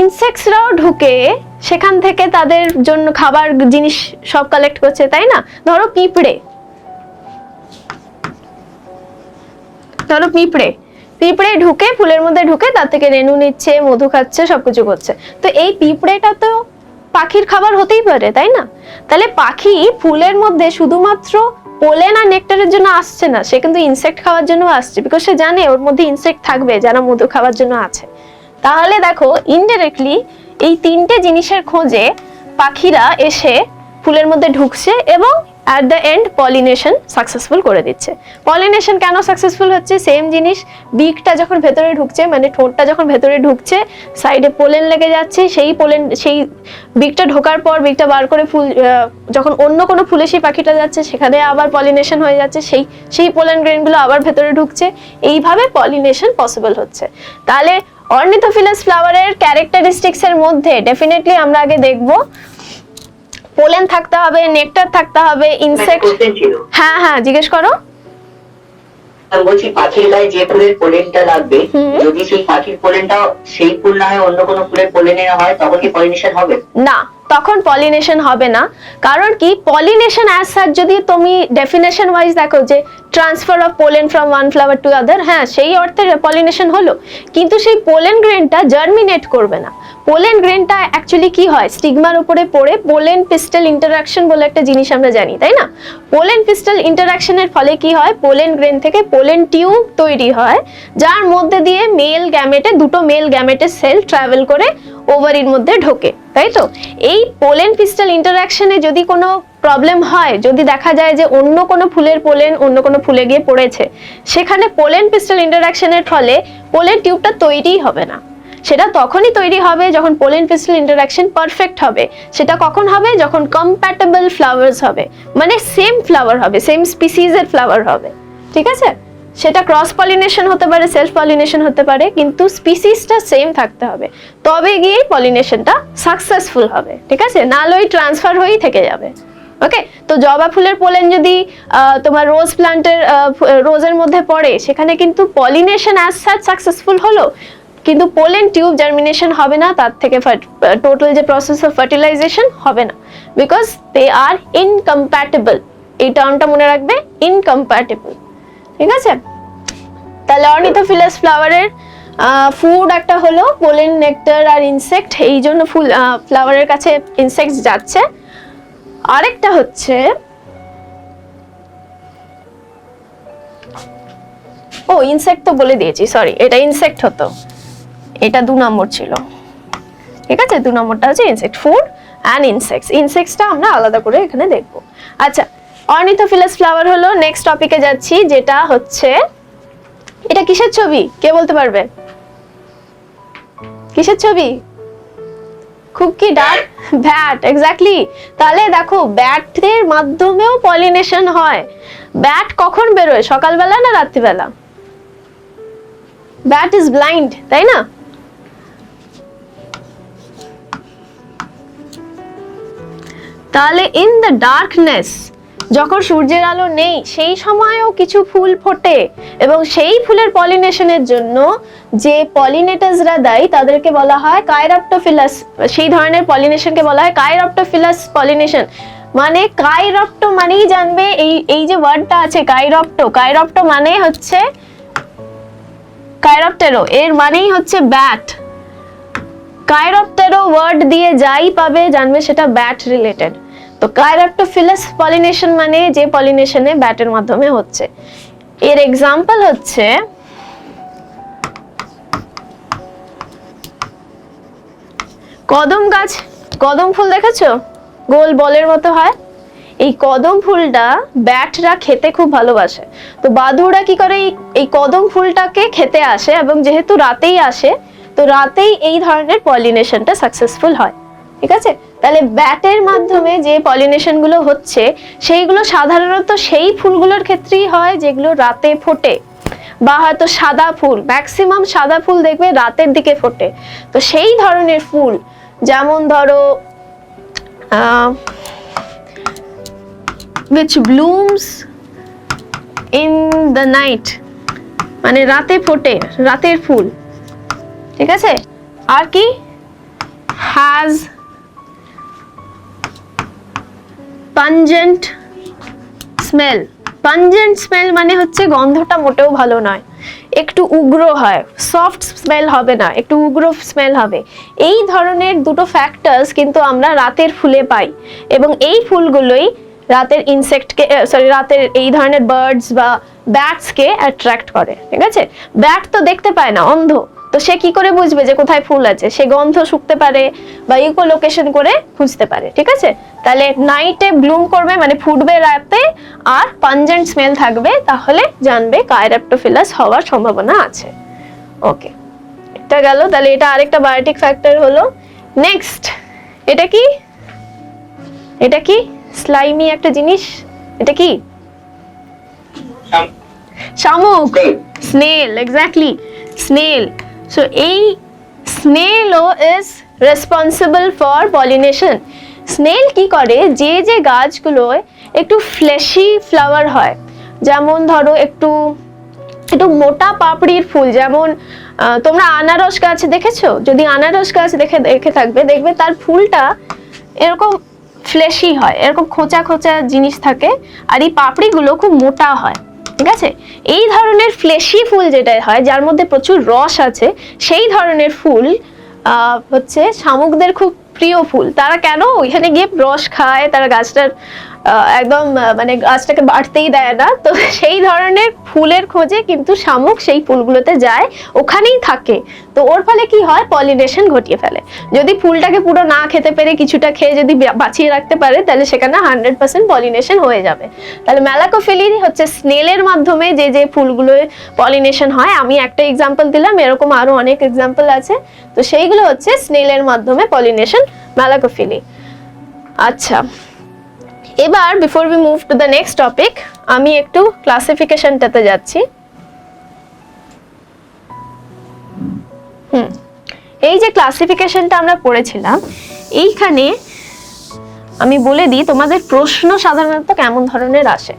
ইনসেক্টসরাও ঢুকে সেখান থেকে তাদের জন্য খাবার জিনিস সব কালেক্ট করছে, তাই না। ধরো পিঁপড়ে, পিঁপড়ে ঢুকে ফুলের মধ্যে ঢুকে তার থেকে রেণু নিচ্ছে, মধু খাচ্ছে, সবকিছু করছে। তো এই পিঁপড়েটা তো পাখির খাবার হতেই পারে, তাই না। তাহলে পাখি ফুলের মধ্যে শুধুমাত্র পোলেন আর নেকটারের জন্য আসছে না, সে কিন্তু ইনসেক্ট খাওয়ার জন্য আসছে, বিকজ সে জানে ওর মধ্যে ইনসেক্ট থাকবে যারা মধু খাওয়ার জন্য আছে। তাহলে দেখো ইনডাইরেক্টলি এই তিনটে জিনিসের খোঁজে পাখিরা এসে ফুলের মধ্যে ঢুকছে এবং at the end pollination successful করে দিচ্ছে। পলিনেশন কেন সাকসেসফুল হচ্ছে? সেম জিনিস, বিকটা যখন ভেতরে ঢুকছে, মানে ঠোঁটটা যখন ভেতরে ঢুকছে, সাইডে পোলেন লেগে যাচ্ছে, সেই বিকটা ঢোকার পর বিকটা বার করে ফুল যখন অন্য কোনো ফুলে সেই পাখিটা যাচ্ছে, সেখানে আবার পলিনেশন হয়ে যাচ্ছে, সেই পোলেন গ্রেনগুলো আবার ভেতরে ঢুকছে, এইভাবে পলিনেশন পসিবল হচ্ছে। তাহলে অর্নিথোফিলাস ফ্লাওয়ারের ক্যারেক্টারিস্টিক্স এর মধ্যে ডেফিনেটলি আমরা আগে দেখব পোলেন থাকতে হবে, নেকটার থাকতে হবে, ইনসেক্ট। হ্যাঁ হ্যাঁ, জিজ্ঞেস করো। বলছি পাখির গায়ে যে ফুলের পোলেনটা লাগবে, যদি সেই পাখির পোলেনটা সেই ফুল না হয় অন্য কোনো ফুলের পোলেনে হয়, তখন কি পলিনেশন হবে? না, তখন পলিনেশন হবে না। কারণ কি, পলিনেশন অ্যাজ সাচ যদি তুমি ডেফিনেশন ওয়াইজ দেখো যে transfer of pollen from one flower to other, হ্যাঁ সেই অর্থে পলিনেশন হলো, কিন্তু সেই পোলেন গ্রেনটা জার্মিনেট করবে না। পোলেন গ্রেনটা অ্যাকচুয়ালি কি হয়, স্টিগমার উপরে পড়ে পোলেন পিস্টল ইন্টারাকশন বলে একটা জিনিস আমরা জানি, তাই না। পোলেন পিস্টল ইন্টারাকশনের ফলে কি হয়, পোলেন গ্রেন থেকে পোলেন টিউব তৈরি হয়, যার মধ্যে দিয়ে দুটো মেল গ্যামেটের সেল ট্রাভেল করে ওভারির মধ্যে ঢোকে, তাই তো। এই পোলেন পিস্টল ইন্টারাকশনে যদি কোনো প্রবলেম হয়, যদি দেখা যায় যে অন্য কোনো ফুলের পোলেন অন্য কোনো ফুলে গিয়ে পড়েছে, সেখানে পোলেন পিস্টল ইন্টারাকশনের ফলে পোলেন টিউবটা তৈরিই হবে না। সেটা তখনই তৈরি হবে যখন পোলেন পিস্টল ইন্টারাকশন পারফেক্ট হবে। সেটা কখন হবে? যখন কম্প্যাটেবল ফ্লাওয়ার্স হবে, মানে সেম ফ্লাওয়ার হবে, সেম স্পিসিজের ফ্লাওয়ার হবে, ঠিক আছে। সেটা ক্রস পলিনেশন হতে পারে, সেলফ পলিনেশন হতে পারে, কিন্তু স্পিসিসটা সেম থাকতে হবে, তবে গিয়ে পলিনেশনটা সাকসেসফুল হবে, ঠিক আছে। নাহলে ওই ট্রান্সফার হয়েই থেকে যাবে। ওকে, তো জবা ফুলের পোলেন যদি তোমার রোজ প্ল্যান্টের রোজের মধ্যে পড়ে, সেখানে কিন্তু পলিনেশন অ্যাজ সাচ সাকসেসফুল হলো, কিন্তু পোলেন টিউব জার্মিনেশন হবে না, তার থেকে টোটাল যে প্রসেস অফ ফার্টিলাইজেশন হবে না, বিকজ দে আর ইনকম্প্যাটেবল। এই টার্মটা মনে রাখবে, ইনকম্প্যাটেবল, ঠিক আছে। তাহলে অর্নিথোফিলাস ফ্লাওয়ারের ফুড একটা হলো পোলেন, নেকটার আর ইনসেক্ট, এই জন্য ফ্লাওয়ারের কাছে ইনসেক্টস যাচ্ছে। আরেকটা হচ্ছে ইনসেক্ট তো বলে দিয়েছি, সরি, এটা ইনসেক্ট হতো, এটা 2 নম্বর ছিল, ঠিক আছে। 2 নম্বরটা হচ্ছে ইনসেক্ট, ফুড অ্যান্ড ইনসেক্টস। ইনসেক্টসটা আমরা আলাদা করে এখানে দেখবো। আচ্ছা, অর্নিথোফিলাস ফ্লাওয়ার হলো। নেক্সট টপিকে যাচ্ছি, যেটা হচ্ছে, এটা কিসের ছবি কে বলতে পারবে? কিসের ছবি? খুব কি ডার্ক? Bat, exactly. তাহলে দেখো ব্যাটের মাধ্যমেও পলিনেশন হয়। ব্যাট কখন বেরোয়, সকালবেলা না রাত্রিবেলা? ব্যাট ইজ ব্লাইন্ড, তাই না? তাহলে ইন দ্য ডার্কনেস, যখন সূর্যের আলো নেই সেই সময়ও কিছু ফুল ফোটে, এবং সেই ফুলের পলিনেশনের জন্য যে পলিনেটার্সরা দায়ী তাদেরকে বলা হয় কাইরপ্টোফিলাস। সেই ধরনের পলিনেশনকে বলা হয় কাইরপ্টোফিলাস পলিনেশন। মানে কাইরপ্টো মানেই জানবে এই যে ওয়ার্ডটা আছে কাইরপ্টো, কাইরপ্টো মানে হচ্ছে কাইরপ্টেরো, এর মানেই হচ্ছে ব্যাট। কাইরপ্টেরো ওয়ার্ড দিয়ে যাই পাবে জানবে সেটা ব্যাট রিলেটেড। তো কাইরপ্টোফিলাস পলিনেশন মানে যে পলিনেশনে ব্যাটের মাধ্যমে হচ্ছে। এর এক্সাম্পল হচ্ছে কদম গাছ। কদম ফুল দেখেছো? গোল বলের মতো হয়। এই কদম ফুলটা ব্যাটরা খেতে খুব ভালোবাসে। তো বাদুড়া কি করে, এই কদম ফুলটাকে খেতে আসে, এবং যেহেতু রাতেই আসে তো রাতেই এই ধরনের পলিনেশনটা সাকসেসফুল হয়। ঠিক আছে? তাহলে ব্যাটের মাধ্যমে যে পলিনেশন গুলো হচ্ছে সেইগুলো সাধারণত সেই ফুলগুলোর ক্ষেত্রেই হয় যেগুলো রাতে ফোটে, বা হয়তো সাদা ফুল, ম্যাক্সিমাম সাদা ফুল দেখবে রাতের দিকে ফোটে। তো সেই ধরনের ফুল, যেমন ধরো which blooms in the night, মানে রাতে ফোটে, রাতের ফুল। ঠিক আছে? আর কি? has pungent smell। pungent smell মানে হচ্ছে গন্ধটা মোটেও ভালো নয়, একটু উগ্র হয়, সফট স্মেল হবে না, একটু উগ্র স্মেল হবে। এই ধরনের দুটো ফ্যাক্টরস কিন্তু আমরা রাতের ফুলে পাই, এবং এই ফুলগুলোই রাতের ইনসেক্টকে, রাতের এই ধরনের বার্ডস বা ব্যাটসকে অ্যাট্রাক্ট করে। ঠিক আছে? ব্যাট তো দেখতে পায় না, অন্ধ, তো সে কি করে বুঝবে যে কোথায় ফুল আছে? সে গন্ধ শুকতে পারে বা ইকো লোকেশন করে খুঁজতে পারে। ঠিক আছে? তাহলে নাইটে ব্লুম করবে মানে ফুটবে রাতে, আর পাঞ্জেন্ট স্মেল থাকবে, তাহলে জানবে কাইরপ্টোফিলাস হওয়ার সম্ভাবনা আছে। ওকে, এটা গেল। তাহলে এটা আরেকটা বায়োটিক ফ্যাক্টর হলো। নেক্সট, এটা কি? এটা কি? স্লাইমি একটা জিনিস। এটা কি? শামুক, স্নেল, এক্স্যাক্টলি, স্নেল। সো এই স্নেলও is responsible for pollination. Snail কি করে, যে যে গাছগুলোয় একটু ফ্লেশি ফ্লাওয়ার হয়, যেমন ধরো একটু একটু মোটা পাপড়ির ফুল, যেমন তোমরা আনারস গাছ দেখেছো? যদি আনারস গাছ দেখে থাকবে, দেখবে তার ফুলটা এরকম ফ্লেশি হয়, এরকম খোঁচা খোঁচা জিনিস থাকে, আর এই পাপড়িগুলো খুব মোটা হয়। ঠিক আছে? এই ধরনের ফ্লেশি ফুল যেটা হয়, যার মধ্যে প্রচুর রস আছে, সেই ধরনের ফুল হচ্ছে শামুকদের খুব প্রিয় ফুল। তারা কেন ওইখানে গিয়ে রস খায়, তারা গাছটার একদম মানে গাছটাকে বাড়তেই দেয় না। তো সেই ধরনের ফুলের খোঁজে কিন্তু শামুক সেই ফুলগুলোতে যায়, ওখানেই থাকে। তো ওর ফলে কি হয়, পলিনেশন ঘটিয়ে ফেলে। যদি ফুলটাকে পুরো না খেতে পেরে কিছুটা খেয়ে যদি বাঁচিয়ে রাখতে পারে, তাহলে সেখানে 100% পলিনেশন হয়ে যাবে। তাহলে ম্যালাকোফিলি হচ্ছে স্নেলের মাধ্যমে যে যে ফুলগুলোয় পলিনেশন হয়। আমি একটা এক্সাম্পল দিলাম, এরকম আরো অনেক এক্সাম্পল আছে। তো সেইগুলো হচ্ছে স্নেলের মাধ্যমে পলিনেশন, ম্যালাকোফিলি। আচ্ছা, এবার before we move to the next topic, আমি একটু ক্লাসিফিকেশনটাতে যাচ্ছি। এই যে ক্লাসিফিকেশনটা আমরা পড়েছিলাম, এইখানে আমি বলে দিই তোমাদের প্রশ্ন সাধারণত কেমন ধরনের আসে।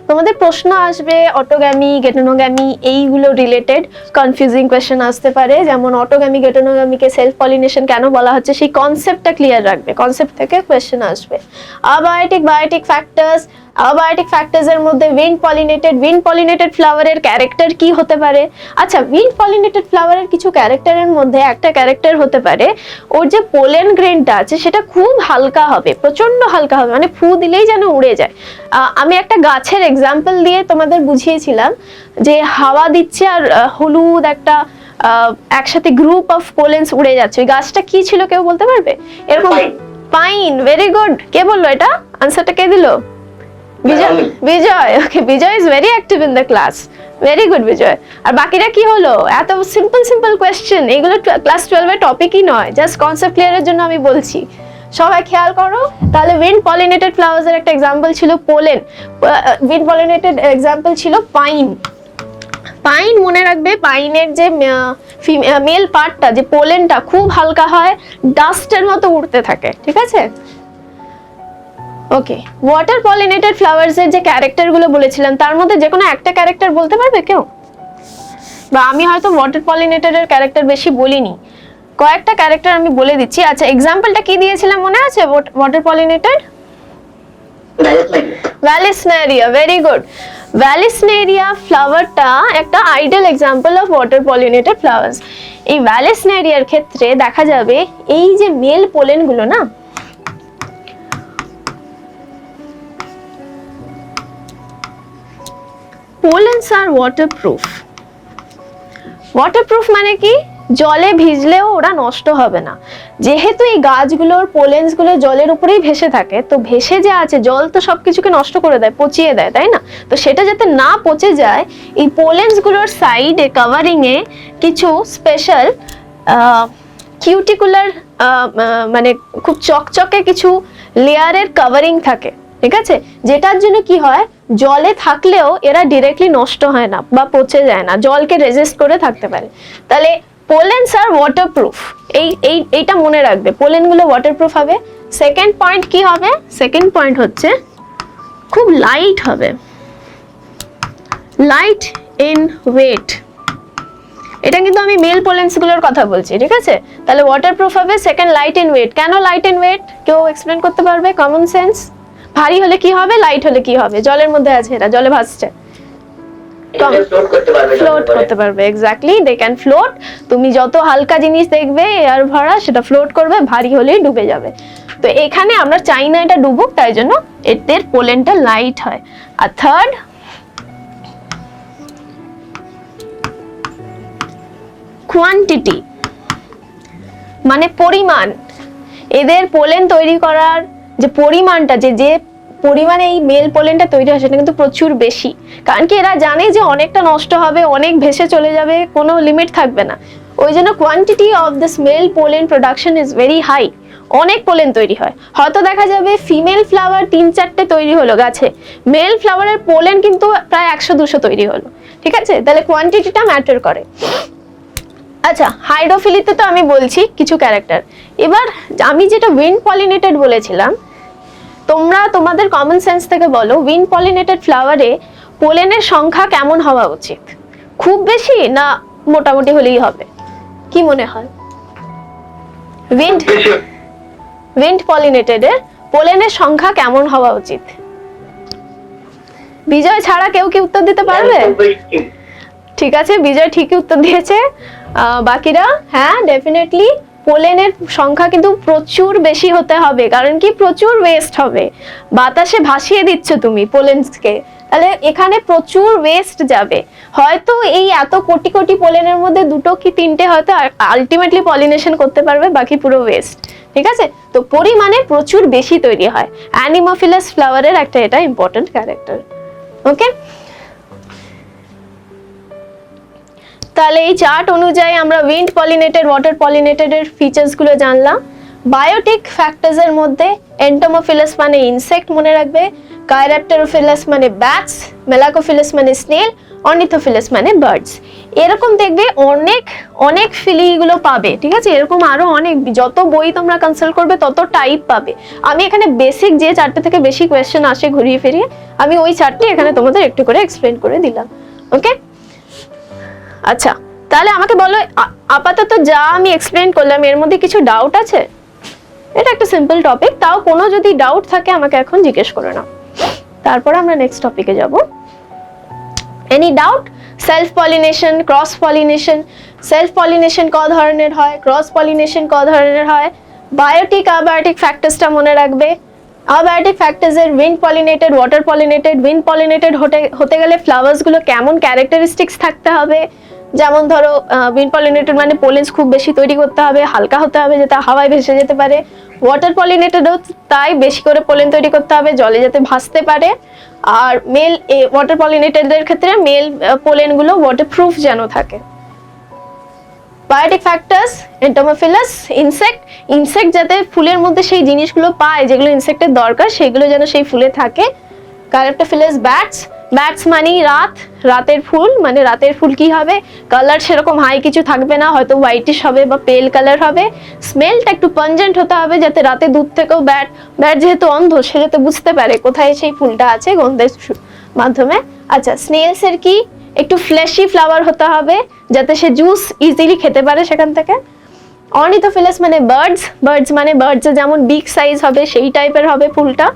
তোমাদের প্রশ্ন আসবে অটোগ্যামি, গেটনোগ্যামি, এইগুলো রিলেটেড কনফিউজিং কোয়েশ্চেন আসতে পারে। যেমন অটোগ্যামি গেটনোগ্যামিকে সেলফ পলিনেশন কেন বলা হচ্ছে সেই কনসেপ্টটা ক্লিয়ার রাখবে, কনসেপ্ট থেকে কোয়েশ্চেন আসবে। অ্যাবায়োটিক, বায়োটিক ফ্যাক্টরস, অ্যাবায়োটিক ফ্যাক্টরসের মধ্যে উইন্ড পলিনেটেড ফ্লাওয়ারের ক্যারেক্টার কি হতে পারে? আচ্ছা, উইন্ড পলিনেটেড ফ্লাওয়ারের কিছু ক্যারেক্টারের মধ্যে একটা ক্যারেক্টার হতে পারে ওর যে পোলেন গ্রেনটা আছে সেটা খুব হালকা হবে, প্রচন্ড হালকা হবে, মানে ফু দিলেই যেন উড়ে যায়। আমি একটা গাছের এক্সাম্পল দিয়ে তোমাদের বুঝিয়েছিলাম যে হাওয়া দিচ্ছে আর হলুদ একটা একসাথে গ্রুপ অফ পোলেন্স উড়ে যাচ্ছে। ওই গাছটা কি ছিল কেউ বলতে পারবে? এরকম পাইন। Very good. কে বললো এটা? আনসারটা কে দিল? Bijoy. Okay, Bijoy is very active in the class. Very good Bijoy. আর বাকিটা কি হলো, এত সিম্পল সিম্পল কোয়েশ্চেন, এগুলো ক্লাস 12 এর টপিকই নয়, জাস্ট কনসেপ্ট ক্লিয়ারের জন্য আমি বলছি। সবাই খেয়াল করো তাহলে। উইন্ড পলিনেটেড ফ্লাওয়ার্স এর একটা এক্সাম্পল ছিল পোলেন, উইন্ড পলিনেটেড এক্সাম্পল ছিল পাইন। পাইন মনে রাখবে, পাইনের যে মেল পার্টটা, যে পোলেনটা খুব হালকা হয়, ডাস্টের মতো উড়তে থাকে, ঠিক আছে? ওকে, ওয়াটার পলিনেটেড ফ্লাওয়ার্স এর যে ক্যারেক্টার গুলো বলেছিলাম, তার মধ্যে যে কোনো একটা ক্যারেক্টার বলতে পারবে কেউ? বা আমি হয়তো ওয়াটার পলিনেটেড এর ক্যারেক্টার বেশি বলিনি, কয়েকটা ক্যারেক্টার আমি বলে দিচ্ছি। আচ্ছা, এক্সাম্পলটা কি দিয়েছিলাম মনে আছে water pollinated? Vallisneria, very good. Vallisneria ফ্লাওয়ারটা একটা ideal example of water pollinated flowers. এই ভ্যালিসনেরিয়ার ক্ষেত্রে দেখা যাবে এই যে মেল পোলেন গুলো না, পোলেন্স আর ওয়াটারপ্রুফ। ওয়াটারপ্রুফ মানে কি, জলে ভিজলেও ওরা নষ্ট হবে না। যেহেতু এই গাছগুলোর পোলেন্স গুলো জলের উপরেই ভেসে থাকে, তো ভেসে যে আছে জল তো সবকিছুকে নষ্ট করে দেয়, পচিয়ে দেয়, তাই না? তো সেটা যাতে না পচে যায়, এই পোলেন্স গুলোর সাইডে কাভারিং এ কিছু স্পেশাল কিউটিকুলার মানে খুব চকচকে কিছু লেয়ারের কাভারিং থাকে, ঠিক আছে? যেটার জন্য কি হয়, জলে থাকলেও এরা ডিরেক্টলি নষ্ট হয় না বা পচে যায় না, জলকে রেজিস্ট করে থাকতে পারে। তাহলে পোলেন্স আর ওয়াটারপ্রুফ, এইটা মনে রাখবে, পোলেন গুলো ওয়াটারপ্রুফ হবে। সেকেন্ড পয়েন্ট কি হবে? সেকেন্ড পয়েন্ট হচ্ছে খুব লাইট হবে, লাইট ইন ওয়েট। এটা কিন্তু আমি মেল পোলেন্স গুলোর কথা বলছি, ঠিক আছে? তাহলে ওয়াটারপ্রুফ হবে, সেকেন্ড লাইট ইন ওয়েট। কেন লাইট ইন ওয়েট, কেউ এক্সপ্লেন করতে পারবে? Common sense. ভারী হলে কি হবে, লাইট হলে কি হবে? জলের মধ্যে আছে, এরা জলে ভাসছে, ফ্লোট করতে পারবে। Exactly, they can float. তুমি যত হালকা জিনিস দেখবে এয়ার ভরা, সেটা ফ্লোট করবে, ভারী হলেই ডুবে যাবে। তো এখানে আমরা চাই না এটা ডুবুক, তাই জন্য এদের পোলেনটা লাইট হয়। আর থার্ড, কোয়ান্টিটি মানে পরিমাণ। এদের পোলেন তৈরি করার যে পরিমাণটা, যে পরিমাণে এই মেল পোলেনটা তৈরি হয়, সেটা কিন্তু প্রচুর বেশি। কারণ কি, এরা জানে যে অনেকটা নষ্ট হবে, অনেক ভেসে চলে যাবে, কোনো লিমিট থাকবে না। ওই জন্য quantity of this male pollen production is very high. অনেক পোলেন তৈরি হয়। হয়তো দেখা যাবে ফিমেল ফ্লাওয়ার 3-4টে তৈরি হলো গাছে, মেল ফ্লাওয়ারের পোলেন কিন্তু প্রায় 100-200 তৈরি হলো, ঠিক আছে? তাহলে কোয়ান্টিটিটা ম্যাটার করে। আচ্ছা, হাইড্রোফিলিতে তো আমি বলছি কিছু ক্যারেক্টার। এবার আমি যেটা উইন্ড পলিনেটেড বলেছিলাম, তোমরা তোমাদের কমন সেন্স থেকে বলো, উইন্ড পলিনেটেড ফ্লাওয়ারে পোলেনের সংখ্যা কেমন হওয়া উচিত? খুব বেশি না মোটামুটি হলেই হবে? কি মনে হয়? উইন্ড পলিনেটেডের পোলেনের সংখ্যা কেমন হওয়া উচিত? বিজয় ছাড়া কেউ কি উত্তর দিতে পারবে? ঠিক আছে, বিজয় ঠিকই উত্তর দিয়েছে। বাকিরা হ্যাঁ, ডেফিনেটলি পোলেনের সংখ্যা কিন্তু প্রচুর বেশি হতে হবে, কারণ কি প্রচুর ওয়েস্ট হবে। বাতাসে ভাসিয়ে দিচ্ছ তুমি পোলেনকে, তাহলে এখানে প্রচুর ওয়েস্ট যাবে। হয়তো এই এত কোটি কোটি পোলেনের মধ্যে 2 কি 3টে হয়তো আলটিমেটলি পলিনেশন করতে পারবে, বাকি পুরো ওয়েস্ট, ঠিক আছে? তো পরিমাণে প্রচুর বেশি তৈরি হয়। অ্যানিমোফিলাস ফ্লাওয়ারের একটা এটা ইম্পর্টেন্ট ক্যারেক্টার। ওকে, তাহলে এই চার্ট অনুযায়ী আমরা উইন্ড পলিনেটেড, ওয়াটার পলিনেটেড এর ফিচার্স গুলো জানলাম। বায়োটিক ফ্যাক্টরস এর মধ্যে এন্টোমোফিলাস মানে ইনসেক্ট মনে রাখবে, কাইরাপ্টেরোফিলাস মানে ব্যাটস, মেলাকোফিলাস মানে স্নেল, অর্নিথোফিলাস মানে বার্ডস। এরকম দেখবে অনেক অনেক ফিলিগুলো পাবে, ঠিক আছে? এরকম আরো অনেক, যত বই তোমরা কনসাল্ট করবে তত টাইপ পাবে। আমি এখানে বেসিক যে 4টে থেকে বেশি কোয়েশ্চেন আসে ঘুরিয়ে ফিরিয়ে, আমি ওই 4টে এখানে তোমাদের একটু করে এক্সপ্লেন করে দিলাম। ওকে, আচ্ছা তাহলে আমাকে বলো, আপাতত যা আমি এক্সপ্লেন করলাম এর মধ্যে কিছু ডাউট আছে? এটা একটা সিম্পল টপিক, তাও কোনো যদি ডাউট থাকে আমাকে এখন জিজ্ঞেস করে নাও, তারপর আমরা নেক্সট টপিকে যাব। Any doubt? Self pollination, cross pollination. Self pollination ক ধরনের হয়, ক্রস পলিনেশন ক ধরনের হয়, বায়োটিক অ্যাবায়োটিক ফ্যাক্টরসটা মনে রাখবে। অ্যাবায়োটিক ফ্যাক্টরস এর wind pollinated, water pollinated. Wind pollinated হতে গেলে ফ্লাওয়ার্স গুলো কেমন ক্যারেক্টারিস্টিক্স থাকতে হবে, যেমন ধরো উইন্ড পলিনেটেড মানে পোলেন্স খুব বেশি তৈরি করতে হবে, হালকা হতে হবে যাতে হাওয়ায় ভেসে যেতে পারে। ওয়াটার পলিনেটেডও তাই, বেশি করে পোলেন তৈরি করতে হবে জলে যাতে ভাসতে পারে। আর মেল ওয়াটার পলিনেটেডদের ক্ষেত্রে মেল পোলেনগুলো ওয়াটারপ্রুফ যেন থাকে। বায়োটিক ফ্যাক্টরস, এন্টোমোফিলাস, ইনসেক্ট যাতে ফুলের মধ্যে সেই জিনিসগুলো পায় যেগুলো ইনসেক্টের দরকার, সেগুলো যেন সেই ফুলে থাকে। ক্যারেপ্টোফিলাস, ব্যাটস মানে রাতের ফুল, মানে রাতের ফুল কি হবে, কালার সেরকম হাই কিছু থাকবে না, হয়তো হোয়াইটিশ হবে বা পেল কালার হবে। স্মেলটা একটু পাঞ্জেন্ট হতে হবে যাতে রাতে দূর থেকেও ব্যাট যেহেতু অন্ধ সে যাতে বুঝতে পারে কোথায় সেই ফুলটা আছে গন্ধের মাধ্যমে। আচ্ছা, স্নেলস এর কি, একটু ফ্লেশি ফ্লাওয়ার হতে হবে যাতে সে জুস ইজিলি খেতে পারে সেখান থেকে। অর্নিথোফিলাস মানে বার্ডস মানে বার্ডস যেমন বিগ সাইজ হবে সেই টাইপের হবে ফুলটা,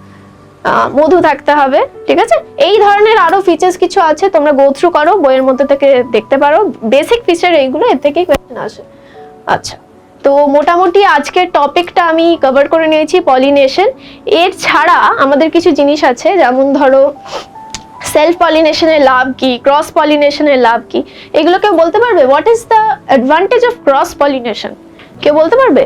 মধু থাকতে হবে, ঠিক আছে। এই ধরনের আরো ফিচার্স কিছু আছে, তোমরা গো থ্রু করো, বইয়ের মধ্যে থেকে দেখতে পারো, বেসিক ফিচার এইগুলো, এর থেকেই কোয়েশ্চেন আসে। আচ্ছা, তো মোটামুটি আজকের টপিকটা আমি কভার করে নিয়েছি পলিনেশন। এর ছাড়া আমাদের কিছু জিনিস আছে, যেমন ধরো সেলফ পলিনেশনের লাভ কি, ক্রস পলিনেশনের লাভ কি, এগুলো কেউ বলতে পারবে? What is the advantage of cross pollination, কেউ বলতে পারবে?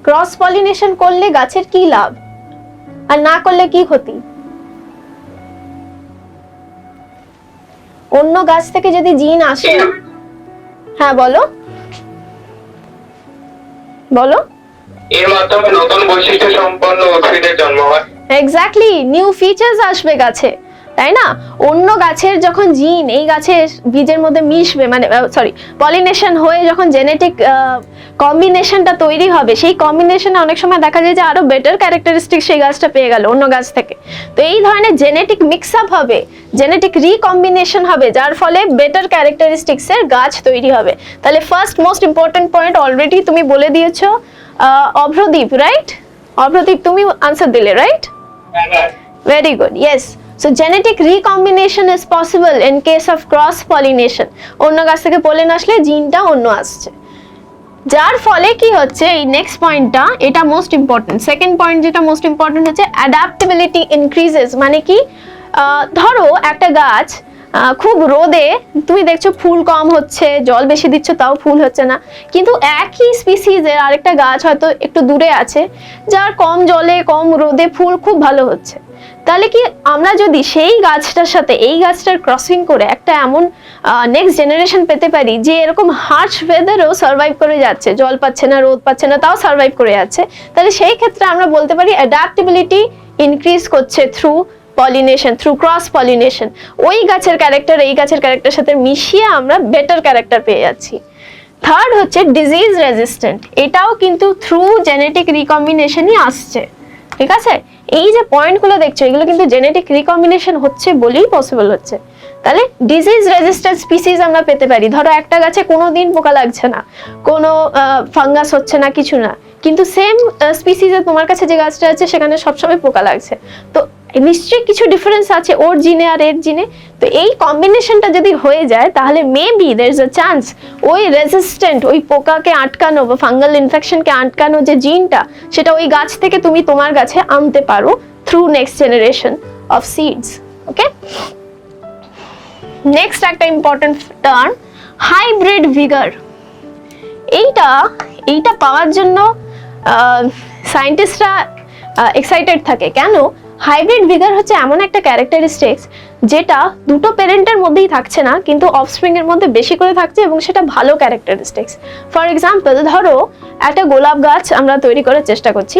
ক্রস পলিনেশন করলে গাছের কি লাভ আর না করলে কি ক্ষতি? অন্য গাছ থেকে যদি জিন আসে, হ্যাঁ বলো এর মাধ্যমে নতুন বৈশিষ্ট্য সম্পন্ন উদ্ভিদের জন্ম হয়। এক্স্যাক্টলি, নিউ ফিচার্স আসবে গাছে, তাই না? অন্য গাছের যখন জিন এই গাছের বীজের মধ্যে মিশবে, মানে পলিনেশন হয়ে যখন জেনেটিক কম্বিনেশনটা তৈরি হবে, সেই কম্বিনেশনে অনেক সময় দেখা যায় যে আরো বেটার ক্যারেক্টারিস্টিক সেই গাছটা পেয়ে গেল অন্য গাছ থেকে। তো এই ধরনের জেনেটিক মিক্স আপ হবে, জেনেটিক রিকম্বিনেশন হবে, যার ফলে বেটার ক্যারেক্টারিস্টিক্স এর গাছ তৈরি হবে। তাহলে first most important point already তুমি বলে দিয়েছো, অভ্রদীপ, রাইট? অভ্রদীপ তুমি আনসার দিলে, right? Very good, yes. So genetic recombination is possible in case of cross pollination. অন্য গাছ থেকে পোলেন আসলে জিনটা অন্য আসছে, যার ফলে কি হচ্ছে, এই নেক্সট পয়েন্টটা, এটা মোস্ট ইম্পর্টেন্ট। সেকেন্ড পয়েন্ট যেটা মোস্ট ইম্পর্টেন্ট হচ্ছে অ্যাডাপ্টেবিলিটি ইনক্রিজেস। মানে কি, ধরো একটা গাছ খুব রোদে, তুমি দেখছো ফুল কম হচ্ছে, জল বেশি দিচ্ছ তাও ফুল হচ্ছে না, কিন্তু একই স্পিসিজের আরেকটা গাছ হয়তো একটু দূরে আছে, যার কম জলে কম রোদে ফুল খুব ভালো হচ্ছে। তাহলে কি আমরা যদি সেই গাছটার সাথে এই গাছটার ক্রসিং করে একটা এমন নেক্সট জেনারেশন পেতে পারি যে এরকম হার্শ ওয়েদারেও সার্ভাইভ করে যাচ্ছে, জল পাচ্ছে না, রোদ পাচ্ছে না, তাও সার্ভাইভ করে যাচ্ছে, তাহলে সেই ক্ষেত্রে আমরা বলতে পারি অ্যাডাপ্টেবিলিটি ইনক্রিজ করছে through pollination, through cross pollination. ওই গাছের ক্যারেক্টার এই গাছের ক্যারেক্টারের সাথে মিশিয়ে আমরা বেটার ক্যারেক্টার পেয়ে যাচ্ছি। থার্ড হচ্ছে ডিজিজ রেজিস্ট্যান্ট, এটাও কিন্তু থ্রু জেনেটিক রিকম্বিনেশনই আসছে, ঠিক আছে। এই যে পয়েন্টগুলো দেখছো এগুলো কিন্তু জেনেটিক রিকম্বিনেশন হচ্ছে বলেই পসিবল হচ্ছে। তাহলে ডিজিজ রেজিস্ট্যান্ট স্পিসিস আমরা পেতে পারি। ধরো একটা গাছে কোনোদিন পোকা লাগছে না, কোনো ফাঙ্গাস হচ্ছে না, কিছু না, কিন্তু সেম স্পিসিসে তোমার কাছে যে গাছটা আছে সেখানে সবসময় পোকা লাগছে, তো নিশ্চয়ই কিছু ডিফারেন্স আছে ওর জিনে আর এর জিনে। তো এই কম্বিনেশনটা যদি হয়ে যায় তাহলে maybe there is a chance ওই রেজিস্ট্যান্ট, ওই পোকাকে আটকানো বা ফাঙ্গাল ইনফেকশনকে আটকানো যে জিনটা, সেটা ওই গাছ থেকে তুমি তোমার গাছে আনতে পারো through next generation of seeds. Okay, next একটা ইম্পর্টেন্ট টার্ম হাইব্রিড ভিগার। এইটা পাওয়ার জন্য সায়েন্টিস্টরা এক্সাইটেড থাকে। কেন? হাইব্রিড ভিগার হচ্ছে এমন একটা ক্যারেক্টারিস্টিক্স যেটা দুটো প্যারেন্টের মধ্যেই থাকছে না, কিন্তু অফস্প্রিং এর মধ্যে বেশি করে থাকছে এবং সেটা ভালো ক্যারেক্টারিস্টিক্স। ফর এক্সাম্পল, ধরো একটা গোলাপ গাছ আমরা তৈরি করার চেষ্টা করছি,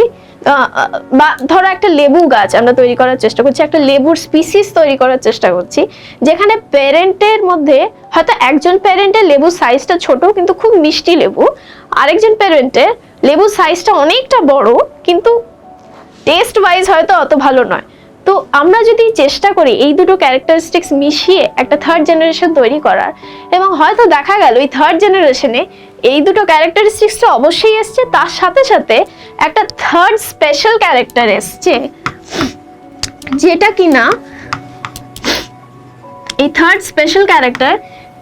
বা ধরো একটা লেবু গাছ আমরা তৈরি করার চেষ্টা করছি, একটা লেবুর স্পিসিস তৈরি করার চেষ্টা করছি, যেখানে প্যারেন্টের মধ্যে হয়তো একজন প্যারেন্টের লেবুর সাইজটা ছোট কিন্তু খুব মিষ্টি লেবু, আরেকজন প্যারেন্টের লেবুর সাইজটা অনেকটা বড় কিন্তু টেস্ট ওয়াইজ হয়তো অত ভালো নয়। তো আমরা যদি চেষ্টা করি এই দুটো ক্যারেক্টারিস্টিক্স মিশিয়ে একটা থার্ড জেনারেশন তৈরি করার, এবং হয়তো দেখা গেল এই থার্ড জেনারেশনে এই দুটো ক্যারেক্টারিস্টিক্স তো অবশ্যই এসছে, তার সাথে সাথে একটা থার্ড স্পেশাল ক্যারেক্টার এসছে, যেটা কিনা এই থার্ড স্পেশাল ক্যারেক্টার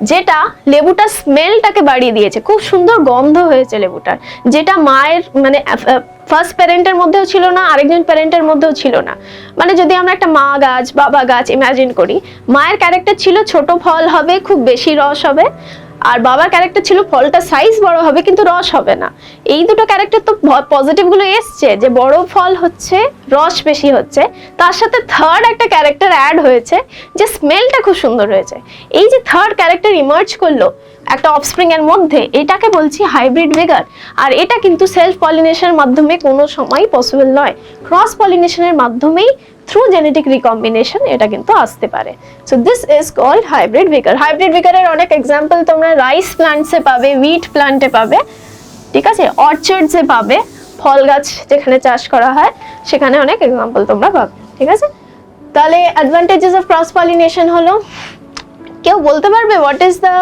যেটা লেবুটার স্মেলটাকে বাড়িয়ে দিয়েছে, খুব সুন্দর গন্ধ হয়েছে লেবুটার, যেটা মায়ের মানে ফার্স্ট প্যারেন্টের মধ্যেও ছিল না, আরেকজন প্যারেন্টের মধ্যেও ছিল না। মানে যদি আমরা একটা মা গাছ বাবা গাছ ইমাজিন করি, মায়ের ক্যারেক্টার ছিল ছোট ফল হবে, খুব বেশি রস হবে, আর বাবার ক্যারেক্টার ছিল ফলটা সাইজ বড় হবে কিন্তু রস হবে না। এই দুটো ক্যারেক্টার তো পজিটিভ গুলো এসছে, যে বড় ফল হচ্ছে, রস বেশি হচ্ছে, তার সাথে থার্ড একটা ক্যারেক্টার অ্যাড হয়েছে যে স্মেলটা খুব সুন্দর হয়েছে। এই যে থার্ড ক্যারেক্টার ইমার্জ করলো একটা অফস্প্রিং এর মধ্যে, এটাকে বলছি হাইব্রিড ভিগার। আর এটা কিন্তু সেলফ পলিনেশনের মাধ্যমে কোনো সময় পসিবল নয়, ক্রস পলিনেশনের মাধ্যমেই থ্রু জেনেটিক রিকম্বিনেশন এটা কিন্তু আসতে পারে। So this is called hybrid vigour. হাইব্রিড ভিগারের অনেক এক্সাম্পল তোমরা রাইস প্ল্যান্টসে পাবে, উইট প্ল্যান্টে পাবে, ঠিক আছে, অর্চার্ডসে পাবে, ফল গাছ যেখানে চাষ করা হয় সেখানে অনেক এক্সাম্পল তোমরা পাবে, ঠিক আছে। তাহলে অ্যাডভান্টেজেস অফ ক্রস পলিনেশন হলো, কেউ বলতে পারবে what is the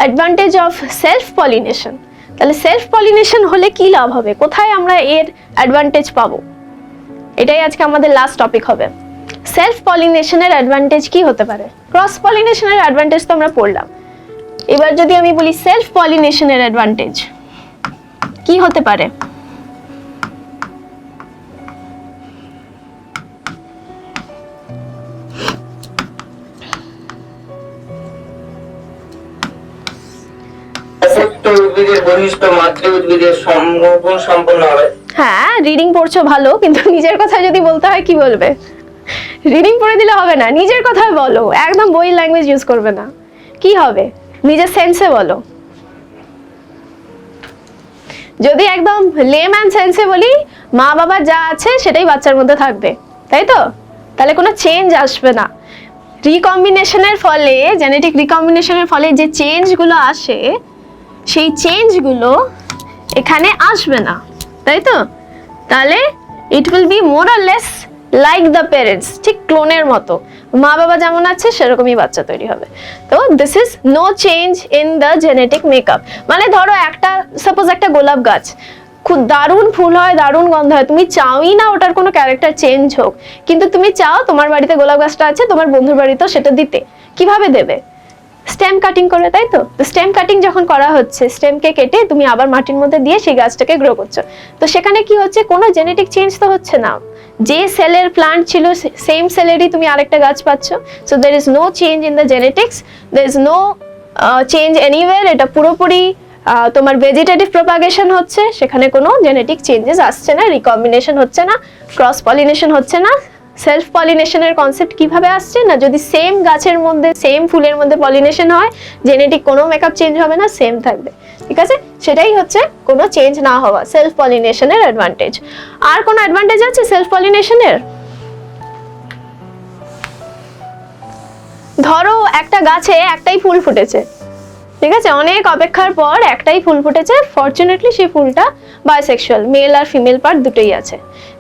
advantage of self pollination? তাহলে সেলফ পলিনেশন হলে কি লাভ হবে, কোথায় আমরা এর অ্যাডভান্টেজ পাবো, এটাই আজকে আমাদের লাস্ট টপিক হবে। সেলফ পলিনেশনের অ্যাডভান্টেজ কি হতে পারে? ক্রস পলিনেশনের অ্যাডভান্টেজ তো আমরা পড়লাম, এবার যদি আমি বলি সেলফ পলিনেশনের অ্যাডভান্টেজ কি হতে পারে? উদ্ভিদের বহিষ্ঠ মাতৃ উদ্ভিদের সংরক্ষণ সম্পন্ন হবে। হ্যাঁ, রিডিং পড়ছো ভালো, কিন্তু নিজের কথা যদি বলতে হয় কি বলবে? রিডিং পড়ে দিলে হবে না, নিজের কথায় বলো, একদম বইয়ের ল্যাঙ্গুয়েজ ইউজ করবে না। কি হবে? নিজের সেন্সে বলো। যদি একদম লেম্যান সেন্সে বলি, মা বাবা যা আছে সেটাই বাচ্চার মধ্যে থাকবে, তাই তো? তাহলে কোনো চেঞ্জ আসবে না। রিকম্বিনেশনের ফলে, জেনেটিক রিকম্বিনেশনের ফলে যে চেঞ্জগুলো আসে, সেই চেঞ্জগুলো এখানে আসবে না, তাই তো? তাহলে it will be more or less like the parents, ঠিক ক্লোনের মতো, মা বাবা যেমন আছে সেরকমই বাচ্চা তৈরি হবে। তো this is no change in the genetic makeup. মানে ধরো একটা, সাপোজ একটা গোলাপ গাছ, খুব দারুণ ফুল হয়, দারুণ গন্ধ হয়, তুমি চাওই না ওটার কোনো ক্যারেক্টার চেঞ্জ হোক, কিন্তু তুমি চাও তোমার বাড়িতে গোলাপ গাছটা আছে, তোমার বন্ধুর বাড়িতেও সেটা দিতে। কিভাবে দেবে? স্টেম কাটিং করে, তাই তো? তো স্টেম কাটিং যখন করা হচ্ছে, স্টেমকে কেটে তুমি আবার মাটির মধ্যে দিয়ে সেই গাছটাকে গ্রো করছো, তো সেখানে কি হচ্ছে? কোনো জেনেটিক চেঞ্জ তো হচ্ছে না, যে সেলের প্লান্ট ছিল সেম সেলেরই তুমি আরেকটা গাছ পাচ্ছ। So there is no change in the genetics, there is no change anywhere. এটা পুরোপুরি তোমার ভেজিটেটিভ প্রপাগেশন হচ্ছে, সেখানে কোনো জেনেটিক চেঞ্জেস আসছে না, রিকম্বিনেশন হচ্ছে না, ক্রস পলিনেশন হচ্ছে না। সেলফ পলিনেশনের কনসেপ্ট কিভাবে আসছে না, যদি সেম গাছের মধ্যে সেম ফুলের মধ্যে পলিনেশন হয়, জেনেটিক কোনো মেকআপ চেঞ্জ হবে না, সেম থাকবে, ঠিক আছে? সেটাই হচ্ছে কোনো চেঞ্জ না হওয়া, সেলফ পলিনেশনের অ্যাডভান্টেজ। আর কোনো অ্যাডভান্টেজ আছে সেলফ পলিনেশনের? ধরো একটা গাছে একটাই ফুল ফুটেছে, ঠিক আছে, অনেক অপেক্ষার পর একটাই ফুল ফুটেছে, ফরচুনেটলি সেই ফুলটা বায়োসেক্সুয়াল, মেল আর ফিমেল পার্ট দুটোই আছে,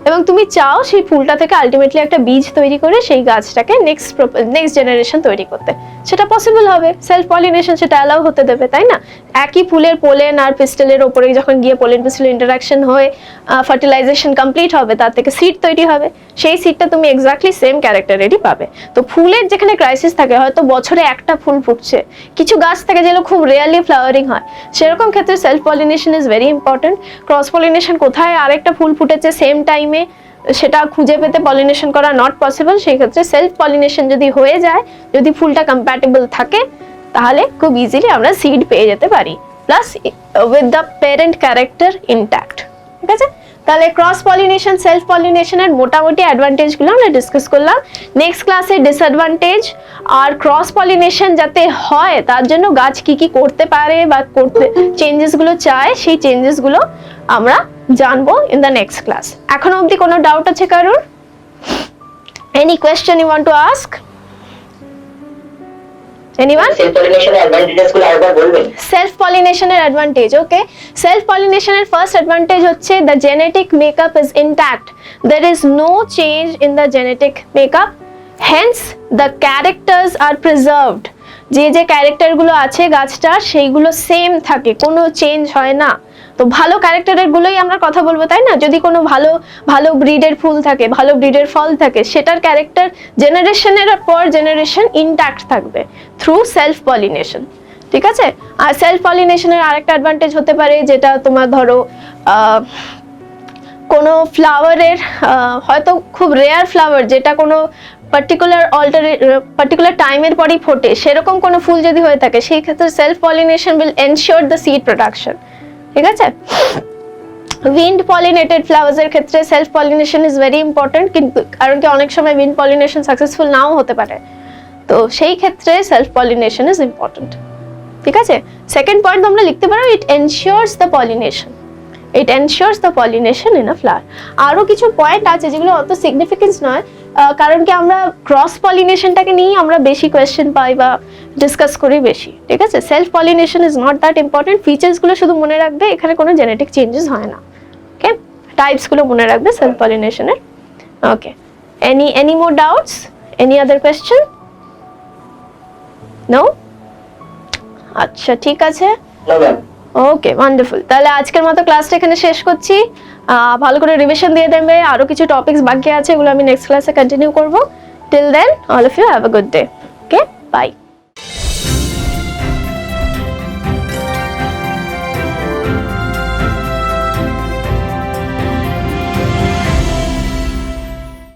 এবং তুমি চাও সেই ফুলটা থেকে আলটিমেটলি একটা বীজ তৈরি করে সেই গাছটাকে নেক্সট জেনারেশন তৈরি করতে, সেটা পসিবল হবে, সেলফ পলিনেশন সেটা অ্যালাউ হতে দেবে, তাই না? একই ফুলের পোলেন আর পিস্টেলের ওপরে যখন গিয়ে পোলেন পিস্টেল ইন্টারাকশন হয়ে ফার্টিলাইজেশন কমপ্লিট হবে, তার থেকে সিড তৈরি হবে, সেই সিডটা তুমি এক্স্যাক্টলি সেম ক্যারেক্টারেরই পাবে। তো ফুলের যেখানে ক্রাইসিস থাকে, হয়তো বছরে একটা ফুল ফুটছে, কিছু গাছ থাকে যেগুলো খুব রেয়ারলি ফ্লাওয়ারিং হয়, সেরকম ক্ষেত্রে self pollination is very important. Cross pollination কোথায় আরেকটা ফুল ফুটেছে সেম টাইমে, সেটা খুঁজে পেতে পলিনেশন করা নট পসিবল, সেই ক্ষেত্রে সেলফ পলিনেশন যদি হয়ে যায়, যদি ফুলটা কম্প্যাটেবল থাকে, তাহলে খুব ইজিলি আমরা সিড পেয়ে যেতে পারি, plus with the parent character intact, ঠিক আছে? তাহলে ক্রস পলিনেশন, সেলফ পলিনেশনের মোটামুটি অ্যাডভান্টেজগুলো আমরা ডিসকাস করলাম। নেক্সট ক্লাসে ডিসঅ্যাডভান্টেজ আর ক্রস পলিনেশন যাতে হয় তার জন্য গাছ কি কি করতে পারে বা করতে চেঞ্জেসগুলো চায়, সেই চেঞ্জেসগুলো আমরা জানবো ইন দ্য নেক্সট ক্লাস। এখনো অবধি কোনো ডাউট আছে কারোর? Any question you want to ask? Anyone? Self পলিনেশনের অ্যাডভান্টেজেস গুলো আরেকবার বলবেন? সেলফ পলিনেশনের অ্যাডভান্টেজ, ওকে। সেলফ পলিনেশনের ফার্স্ট অ্যাডভান্টেজ হচ্ছে the genetic makeup is intact, there is no change in the genetic makeup, hence the characters are preserved. যে যে ক্যারেক্টারগুলো আছে গাছটার সেইগুলো সেম থাকে, কোনো চেঞ্জ হয় না। তো ভালো ক্যারেক্টারের গুলোই আমরা কথা বলবো, তাই না? যদি কোনো ভালো ভালো ব্রিডের ফুল থাকে, ভালো ব্রিডের ফল থাকে, সেটার ক্যারেক্টার জেনারেশনের পর জেনারেশন ইনট্যাক্ট থাকবে থ্রু সেলফ পলিনেশন, ঠিক আছে? আর সেলফ পলিনেশনের আরেকটা অ্যাডভান্টেজ হতে পারে, যেটা তোমার ধরো কোনো ফ্লাওয়ারের হয়তো খুব রেয়ার ফ্লাওয়ার যেটা কোনো পার্টিকুলার টাইমের পরই ফোটে, সেরকম কোনো ফুল যদি হয়ে থাকে সেই ক্ষেত্রে self pollination will ensure the seed production. ঠিক আছে, উইন্ড পলিনেটেড ফ্লাওয়ার্স এর ক্ষেত্রে self pollination is very important, কিন্তু কারণ কি অনেক সময় উইন্ড পলিনেশন সাকসেসফুল নাও হতে পারে, তো সেই ক্ষেত্রে সেলফ পলিনেশন ইজ ইম্পর্টেন্ট। ঠিক আছে, সেকেন্ড পয়েন্ট তোমরা লিখতে পারো, it ensures the pollination, it ensures the pollination in a flower. আরো কিছু পয়েন্ট আছে যেগুলো অত সিগনিফিকেন্স নয়, কারণ কি আমরা ক্রস পলিনেশনটাকে নিয়ে আমরা বেশি কোয়েশ্চেন পাই বা ডিসকাস করি বেশি। ঠিক আছে, self pollination is not that important, ফিচার্সগুলো শুধু মনে রাখবে, এখানে কোনো জেনেটিক চেঞ্জেস হয় না। ওকে, টাইপসগুলো মনে রাখবে সেলফ পলিনেশনের। Okay, any more doubts, any other question? No? আচ্ছা ঠিক আছে, No, ma'am. ওকে ওয়ান্ডারফুল। তাহলে আজকের মতো ক্লাসটা এখানে শেষ করছি। ভালো করে রিভিশন দিয়ে দেবে, আরো কিছু টপিকস বাকি আছে, এগুলো আমি নেক্সট ক্লাসে কন্টিনিউ করব। Till then all of you have a good day. Okay, by.